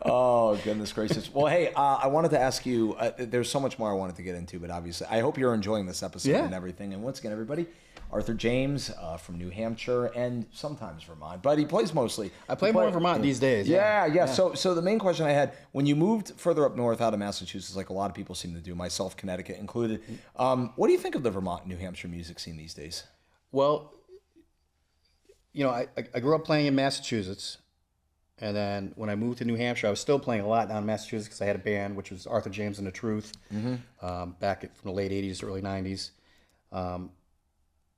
Oh, goodness gracious. Well, hey, I wanted to ask you, there's so much more I wanted to get into, but obviously, I hope you're enjoying this episode and everything. And once again, everybody, Arthur James from New Hampshire and sometimes Vermont, but he plays mostly. I play more in Vermont these days. Yeah. So the main question I had, when you moved further up north out of Massachusetts, like a lot of people seem to do, myself, Connecticut included, what do you think of the Vermont and New Hampshire music scene these days? Well, I grew up playing in Massachusetts. And then when I moved to New Hampshire, I was still playing a lot down in Massachusetts because I had a band, which was Arthur James and the Truth, back from the late 80s to early 90s.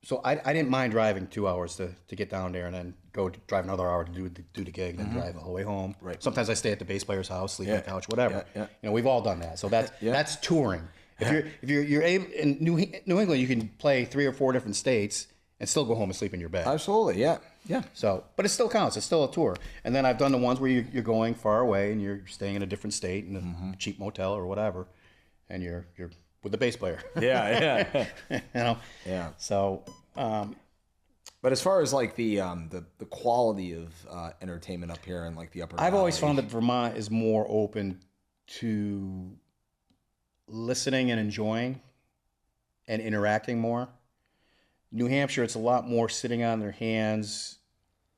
So I didn't mind driving 2 hours to get down there and then go drive another hour to do the gig and then drive all the way home. Right. Sometimes I stay at the bass player's house, sleep on the couch, whatever. We've all done that. So that's touring. You're able in New England, you can play 3 or 4 different states and still go home and sleep in your bed. Absolutely, yeah. So, but it still counts. It's still a tour. And then I've done the ones where you're going far away and you're staying in a different state in a cheap motel or whatever, and you're with the bass player. Yeah. You know. Yeah. So. But as far as like the quality of entertainment up here in like the upper I've always Valley, found that Vermont is more open to listening and enjoying and interacting more. New Hampshire, it's a lot more sitting on their hands,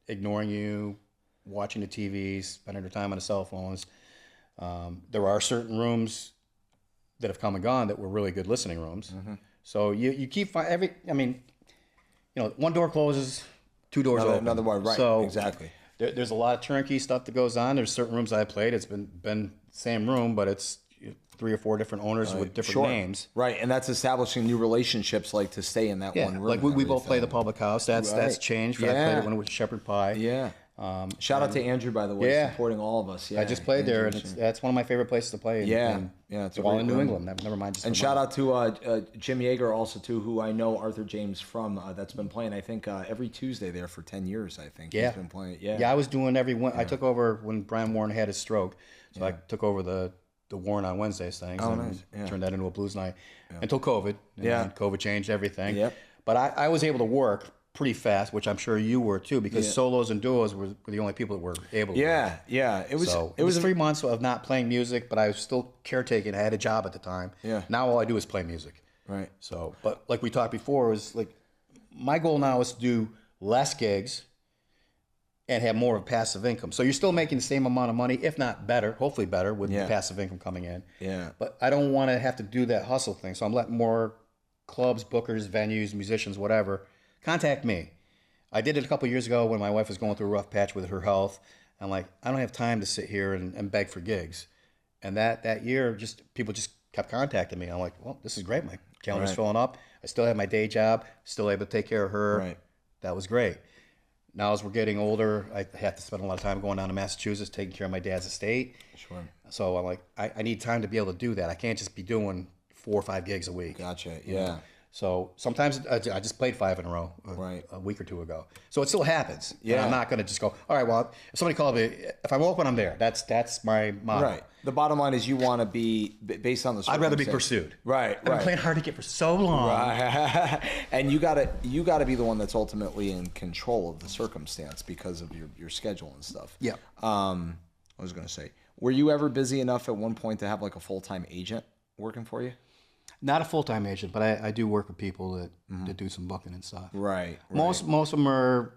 ignoring you, watching the TVs, spending their time on the cell phones. There are certain rooms that have come and gone that were really good listening rooms. So you keep one door closes, 2 doors open. another one, right? So exactly. There's a lot of turnkey stuff that goes on. There's certain rooms I played. It's been same room, but it's 3 or 4 different owners with different names. Right, and that's establishing new relationships, like to stay in that one room. Like we both play the public house. That's changed. I played it when it was Shepherd Pie. Yeah. Shout out to Andrew, by the way, supporting all of us. Yeah, I just played there, and that's one of my favorite places to play. It's all in New England. Never mind. And shout out to Jim Yeager also too, who I know Arthur James from. That's been playing. I think every Tuesday there for 10 years. I think he's been playing. Yeah, I was doing I took over when Brian Warren had his stroke, so I took over the Warren on Wednesdays things and turned that into a blues night until COVID. And then COVID changed everything. Yep. But I was able to work pretty fast, which I'm sure you were too, because solos and duos were the only people that were able to work. It was 3 months of not playing music, but I was still caretaking. I had a job at the time. Now all I do is play music. Right. So, but like we talked before, was like my goal now is to do less gigs and have more of a passive income. So you're still making the same amount of money, if not better, hopefully better, with the passive income coming in. Yeah. But I don't want to have to do that hustle thing. So I'm letting more clubs, bookers, venues, musicians, whatever, contact me. I did it a couple of years ago when my wife was going through a rough patch with her health. I'm like, I don't have time to sit here and beg for gigs. And that year, people just kept contacting me. I'm like, well, this is great. My calendar's filling up. I still have my day job, still able to take care of her. Right. That was great. Now, as we're getting older, I have to spend a lot of time going down to Massachusetts, taking care of my dad's estate. Sure. So I'm like, I need time to be able to do that. I can't just be doing 4 or 5 gigs a week. Gotcha. Yeah. So sometimes I just played 5 in a row a week or 2 ago. So it still happens. Yeah. And I'm not going to just go, all right, well, if somebody called me, if I'm open, I'm there. That's my motto. Right. The bottom line is you want to be, based on the I'd rather be pursued. Right. I've been playing hard to get for so long. Right. And you gotta be the one that's ultimately in control of the circumstance because of your schedule and stuff. Yeah. I was gonna say, were you ever busy enough at one point to have like a full-time agent working for you? Not a full-time agent, but I do work with people that do some booking and stuff. Right. Most of them are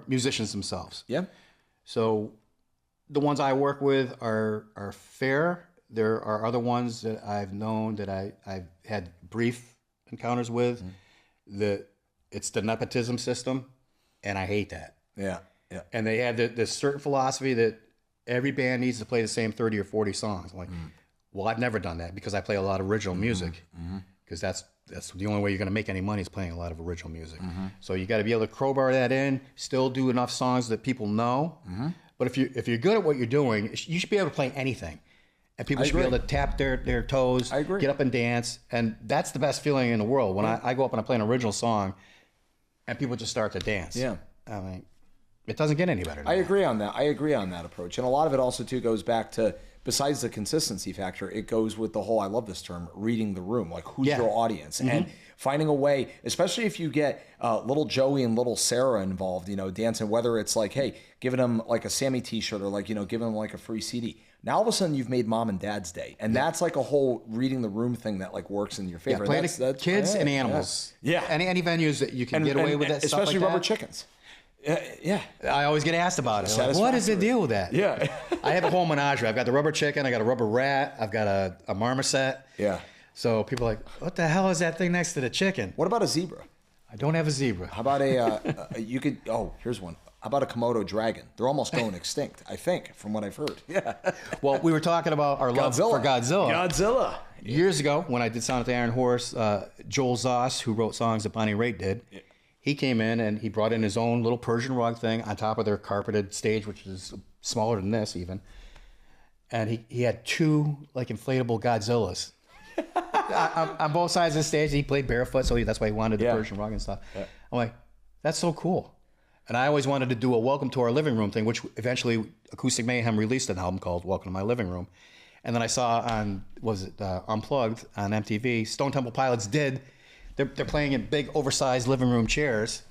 musicians themselves. Yeah. So the ones I work with are fair. There are other ones that I've known that I've had brief encounters with. That it's the nepotism system, and I hate that. Yeah. Yeah. And they have this certain philosophy that every band needs to play the same 30 or 40 songs. I'm like, well, I've never done that because I play a lot of original music. Because that's the only way you're going to make any money is playing a lot of original music. So you got to be able to crowbar that in, still do enough songs that people know. But if you're good at what you're doing, you should be able to play anything. And people should be able to tap their toes, get up and dance. And that's the best feeling in the world. When I go up and I play an original song and people just start to dance. Yeah. I mean, it doesn't get any better than I that. agree on that. I agree on that approach. And a lot of it also, too, goes back to, besides the consistency factor, it goes with the whole, I love this term, reading the room. Like, who's your audience? And finding a way, especially if you get little Joey and little Sarah involved, dancing, whether it's like, hey, giving them like a Sammy t-shirt or like, giving them like a free CD. Now, all of a sudden, you've made mom and dad's day. And that's like a whole reading the room thing that like works in your favor. Yeah, play kids and animals. Yeah. Any venues that you can get away with that especially stuff like rubber that. chickens. Yeah. I always get asked about it. Like, what is the deal with that? Yeah. I have a whole menagerie. I've got the rubber chicken. I got a rubber rat. I've got a marmoset. Yeah. So people are like, what the hell is that thing next to the chicken? What about a zebra? I don't have a zebra. How about here's one. How about a Komodo dragon? They're almost going extinct, I think, from what I've heard. Yeah. Well, we were talking about our love for Godzilla. Godzilla. Years ago, when I did Sound at the Iron Horse, Joel Zoss, who wrote songs that Bonnie Raitt did, he came in and he brought in his own little Persian rug thing on top of their carpeted stage, which is smaller than this even. And he had 2 like inflatable Godzillas. on both sides of the stage. He played barefoot, so that's why he wanted the Persian rug and stuff. Yeah. I'm like, that's so cool. And I always wanted to do a Welcome to Our Living Room thing, which eventually Acoustic Mayhem released an album called Welcome to My Living Room. And then I saw on, Unplugged on MTV, Stone Temple Pilots did. They're playing in big, oversized living room chairs,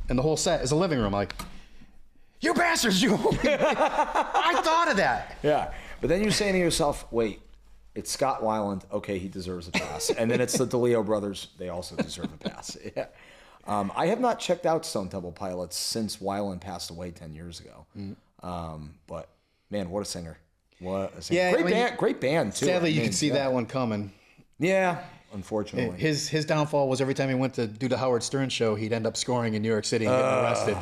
and the whole set is a living room. I'm like, you bastards, you! I thought of that. Yeah, but then you're saying to yourself, wait, it's Scott Weiland. Okay, he deserves a pass. And then it's the DeLeo brothers. They also deserve a pass. Yeah. I have not checked out Stone Temple Pilots since Weiland passed away 10 years ago. But man, what a singer! What a singer! Yeah, great band too. Sadly, you could see that one coming. Yeah, unfortunately. His downfall was every time he went to do the Howard Stern show, he'd end up scoring in New York City and getting arrested.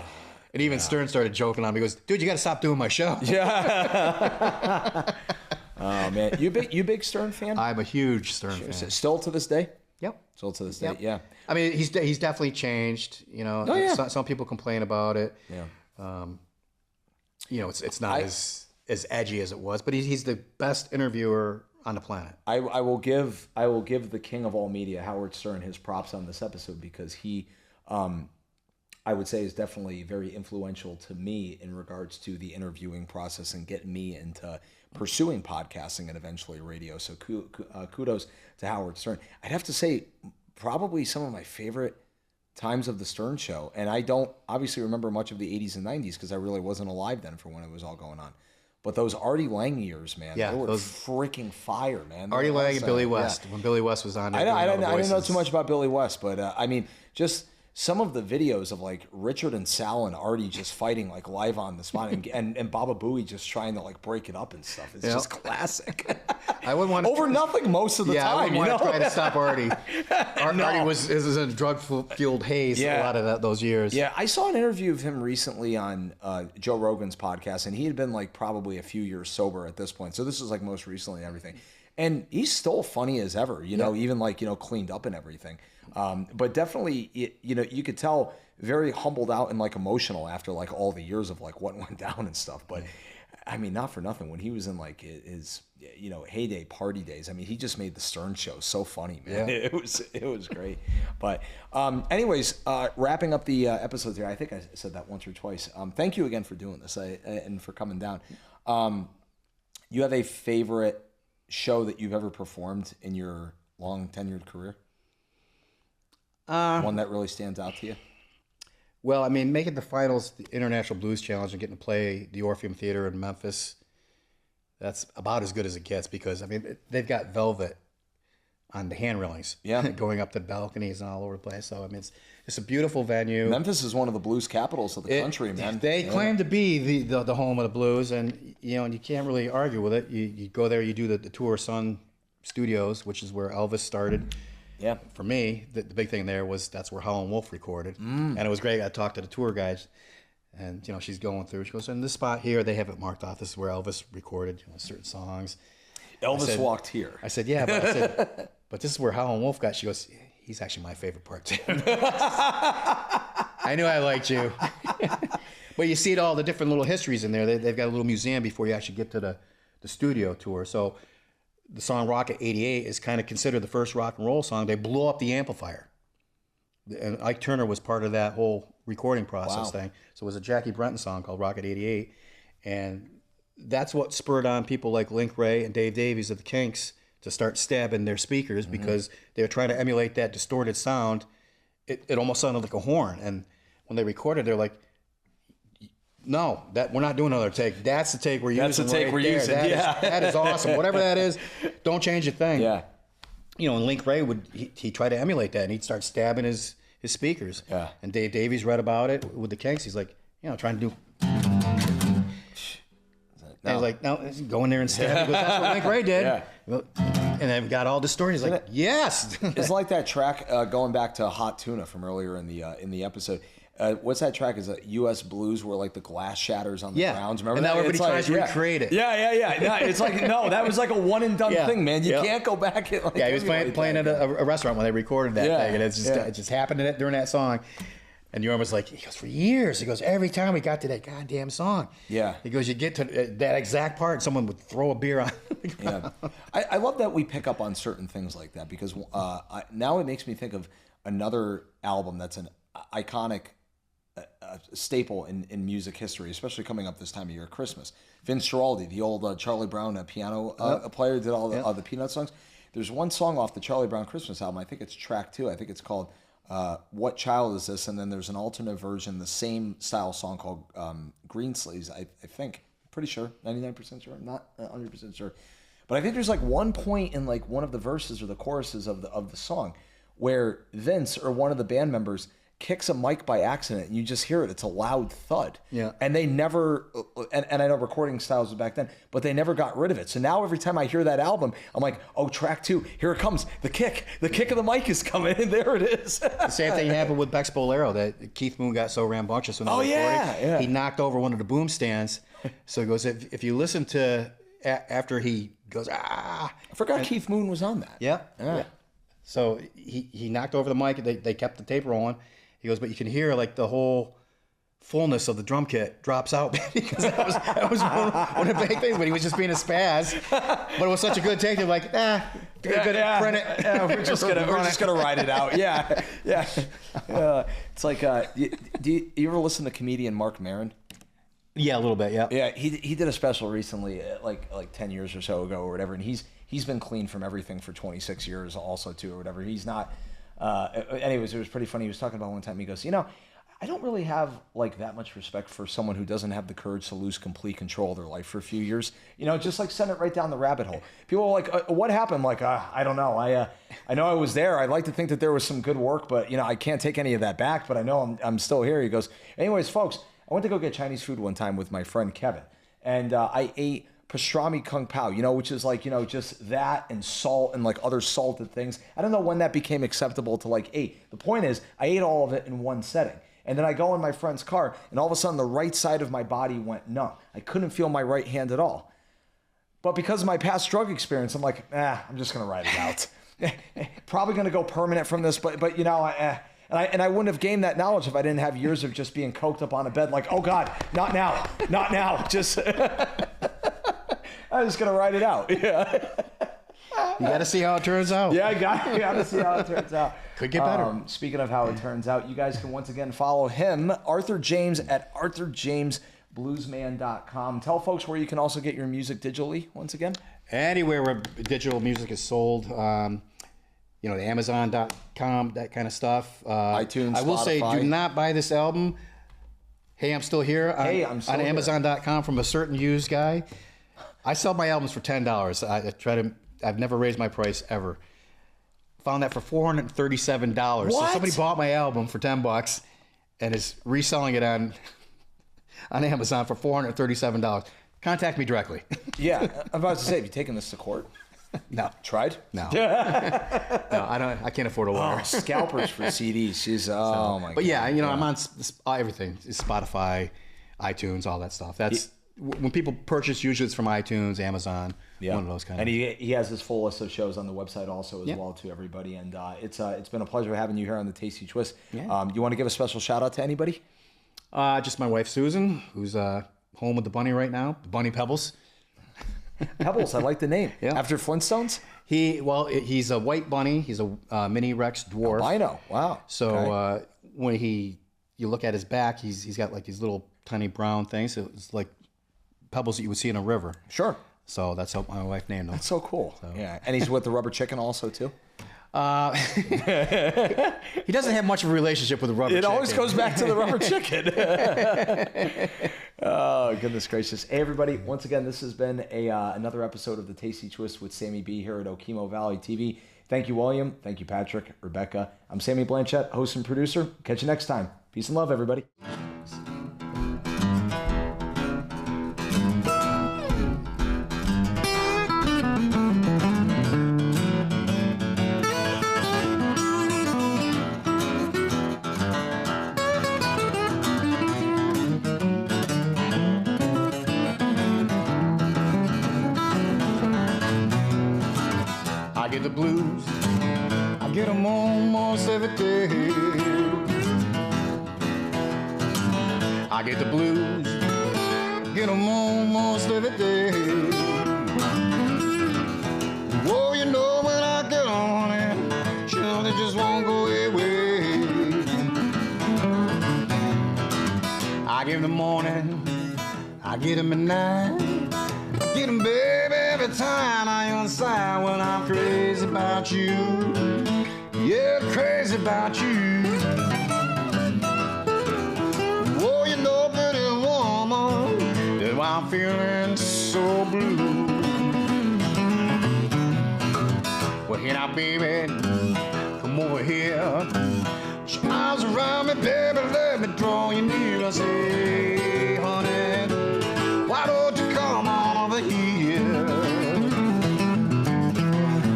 And even Stern started joking on me. He goes, "Dude, you got to stop doing my show." Yeah. Oh man, you big Stern fan? I'm a huge Stern fan. Still to this day? Yep. Still to this day. Yep. Yeah. I mean, he's definitely changed. You know, some people complain about it. Yeah. You know, it's not as edgy as it was, but he's the best interviewer on the planet. I will give the king of all media, Howard Stern, his props on this episode because he, I would say, is definitely very influential to me in regards to the interviewing process and getting me into pursuing podcasting and eventually radio. So kudos to Howard Stern. I'd have to say probably some of my favorite times of the Stern Show, and I don't obviously remember much of the 80s and 90s because I really wasn't alive then for when it was all going on. But those Artie Lang years, man, they were freaking fire, man. Artie Lang and Billy West, when Billy West was on there. I didn't know too much about Billy West, but I mean, just some of the videos of like Richard and Sal and Artie just fighting like live on the spot, and Baba Booey just trying to like break it up and stuff. It's just classic. I wouldn't want to over nothing most of the time. I wouldn't want to try to stop Artie. Artie was in a drug-fueled haze a lot of those years. Yeah, I saw an interview of him recently on Joe Rogan's podcast, and he had been like probably a few years sober at this point. So this was like most recently and everything. And he's still funny as ever, you know, even like, you know, cleaned up and everything. But definitely, you know, you could tell very humbled out and like emotional after like all the years of like what went down and stuff. But I mean, not for nothing. When he was in like his, you know, heyday party days, I mean, he just made the Stern Show so funny, man. Yeah. It was great. But anyways, wrapping up the episodes here, I think I said that once or twice. Thank you again for doing this and for coming down. You have a favorite show that you've ever performed in your long tenured career? One that really stands out to you? Well, I mean, making the finals, the International Blues Challenge, and getting to play the Orpheum Theater in Memphis, that's about as good as it gets because, I mean, they've got velvet on the hand railings, going up the balconies and all over the place. So, I mean, it's a beautiful venue. Memphis is one of the blues capitals of the country, man. They claim to be the home of the blues, and you know, and you can't really argue with it. You go there, you do the Tour Sun Studios, which is where Elvis started. Yeah. For me, the big thing there was that's where Howlin' Wolf recorded, and it was great. I talked to the tour guides, and you know, she's going through. She goes, in this spot here, they have it marked off. This is where Elvis recorded, you know, certain songs. Elvis walked here. I said, yeah, but but this is where Howlin' Wolf got. She goes, he's actually my favorite part too. I knew I liked you. But you see all the different little histories in there. They've got a little museum before you actually get to the studio tour. So the song Rocket 88 is kind of considered the first rock and roll song. They blew up the amplifier. And Ike Turner was part of that whole recording process thing. So it was a Jackie Brenton song called Rocket 88. And that's what spurred on people like Link Wray and Dave Davies of the Kinks to start stabbing their speakers because they were trying to emulate that distorted sound. It almost sounded like a horn. And when they recorded, they're like, no, we're not doing another take. That's the take we're using. That's the take we're using. That is awesome. Whatever that is, don't change a thing. Yeah. You know, and Link Wray he tried to emulate that, and he'd start stabbing his speakers. Yeah. And Dave Davies read about it with the Kinks. He's like, you know, trying to do. And he's like, no, go in there and stab. He goes, that's what Link Wray did. Yeah. And then got all distorted. He's like, yes. It's like that track going back to Hot Tuna from earlier in the episode. What's that track? Is it U.S. Blues where like the glass shatters on the grounds? Remember and now that? Everybody tries to recreate it. Yeah. No, it's like, no, that was like a one and done thing, man. You can't go back and like. Yeah, he was playing at a restaurant when they recorded that thing, and it just happened during that song. And the was like, he goes, for years. He goes, every time we got to that goddamn song. Yeah. He goes, you get to that exact part, and someone would throw a beer on. Yeah. I love that we pick up on certain things like that because now it makes me think of another album that's an iconic staple in music history, especially coming up this time of year, Christmas. Vince Guaraldi, the old Charlie Brown piano player, did all the Peanut songs. There's one song off the Charlie Brown Christmas album. I think it's track 2. I think it's called What Child Is This? And then there's an alternate version, the same style song called Green Sleeves, I think. Pretty sure, 99% sure, not 100% sure. But I think there's like one point in like one of the verses or the choruses of the song where Vince or one of the band members kicks a mic by accident and you just hear it. It's a loud thud. Yeah. And they never, and I know recording styles was back then, but they never got rid of it. So now every time I hear that album, I'm like, oh, track 2, here it comes. The kick of the mic is coming and there it is. The same thing happened with Bex Bolero that Keith Moon got so rambunctious when they were recording. He knocked over one of the boom stands. So he goes, if you listen to, after he goes, I forgot Keith Moon was on that. Yeah. So he knocked over the mic. They kept the tape rolling. He goes, but you can hear like the whole fullness of the drum kit drops out because that was one of the big things. But he was just being a spaz. But it was such a good take. They're like, print it. We're just gonna ride it out. Yeah. It's like, do you ever listen to comedian Mark Maron? Yeah, a little bit. Yeah. Yeah, he did a special recently, like 10 years or so ago or whatever, and he's been clean from everything for 26 years also too or whatever. He's not. Anyways, it was pretty funny. He was talking about one time. He goes, I don't really have like that much respect for someone who doesn't have the courage to lose complete control of their life for a few years. Just like send it right down the rabbit hole. People are like, what happened? I'm like, I don't know. I know I was there. I'd like to think that there was some good work, but I can't take any of that back. But I know I'm still here. He goes, anyways, folks, I went to go get Chinese food one time with my friend Kevin, and I ate pastrami kung pao, which is like, just that and salt and like other salted things. I don't know when that became acceptable to like eat. The point is, I ate all of it in one setting. And then I go in my friend's car, and all of a sudden the right side of my body went numb. I couldn't feel my right hand at all. But because of my past drug experience, I'm like, I'm just going to ride it out. Probably going to go permanent from this, but And I wouldn't have gained that knowledge if I didn't have years of just being coked up on a bed like, oh God, not now. Just, I'm just going to ride it out. Yeah. You got to see how it turns out. Yeah, you got to see how it turns out. Could get better. Speaking of how it turns out, you guys can once again follow him, Arthur James, at ArthurJamesBluesman.com. Tell folks where you can also get your music digitally once again. Anywhere where digital music is sold. The Amazon.com, that kind of stuff. iTunes, I will Spotify. say, do not buy this album. Hey, I'm still here. I'm still on here. Amazon.com from a certain used guy. I sell my albums for $10. I've never raised my price ever. Found that for $437. What? So somebody bought my album for $10 and is reselling it on Amazon for $437. Contact me directly. Yeah, I'm about to say, have you taken this to court? No. Tried? No. No, I can't afford a lawyer. Oh, scalpers for CDs. My God. But yeah, I'm on everything. Spotify, iTunes, all that stuff. That's when people purchase. Usually, it's from iTunes, Amazon, one of those kind. And he has his full list of shows on the website also as well to everybody. And it's been a pleasure having you here on the Tasty Twist. Yeah. You want to give a special shout out to anybody? Just my wife Susan, who's home with the bunny right now, the bunny Pebbles. Pebbles, I like the name. Yeah. After Flintstones? He's a white bunny. He's a mini Rex dwarf. Albino. Wow. So okay. When you look at his back, he's got like these little tiny brown things. So it's like pebbles that you would see in a river. Sure. So that's how my wife named him. That's so cool. So. Yeah. And he's with the rubber chicken also too? He doesn't have much of a relationship with the rubber chicken. It always goes back to the rubber chicken. Oh, goodness gracious. Hey, everybody. Once again, this has been another episode of the Tasty Twist with Sammy B here at Okemo Valley TV. Thank you, William. Thank you, Patrick, Rebecca. I'm Sammy Blanchett, host and producer. Catch you next time. Peace and love, everybody. I get the blues, I get them almost every day. I get the blues, get them almost every day. Whoa, you know when I get on it, sure they just won't go away. I give them morning, I get them at night. I get them, baby, every time I inside when I'm crazy about you. Yeah, crazy about you. Oh, you know, pretty woman, that's why I'm feeling so blue. Well, here now, baby, come over here. Put your arms around me, baby, let me draw you near. I say, honey, why don't you come on over here?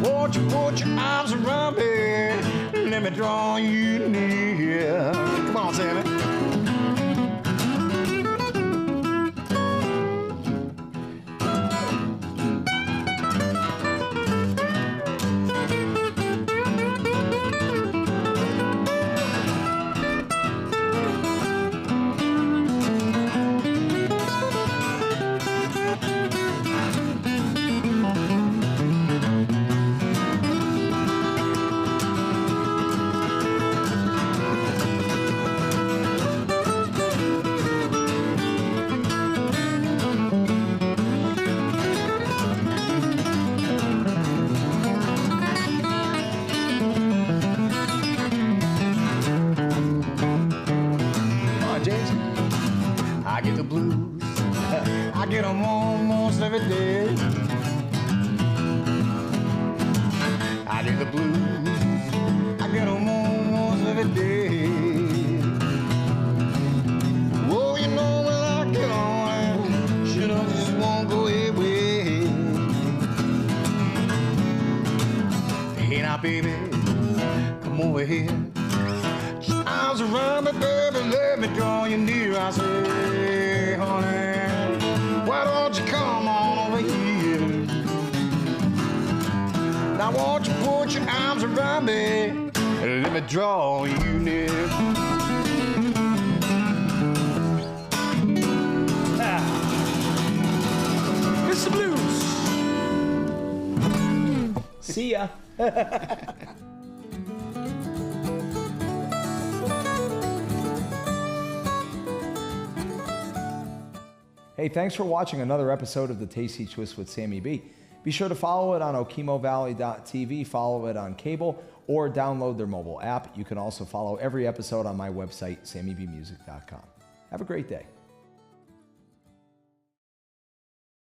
Won't you put your arms around me? Let me draw you near. Come on, Sammy. I get the blues, I get them almost every day. I get the blues, I get them almost every day. Oh, you know when I get on, shit, I just won't go away. Hey now, baby, come over here. Arms around me, baby, let me draw you near. I say, honey, why don't you come on over here? Now won't you put your arms around me and let me draw you near. Mr. Blues. See ya. Hey, thanks for watching another episode of the Tasty Twist with Sammy B. Be sure to follow it on okimovalley.tv, follow it on cable, or download their mobile app. You can also follow every episode on my website, sammybmusic.com. Have a great day.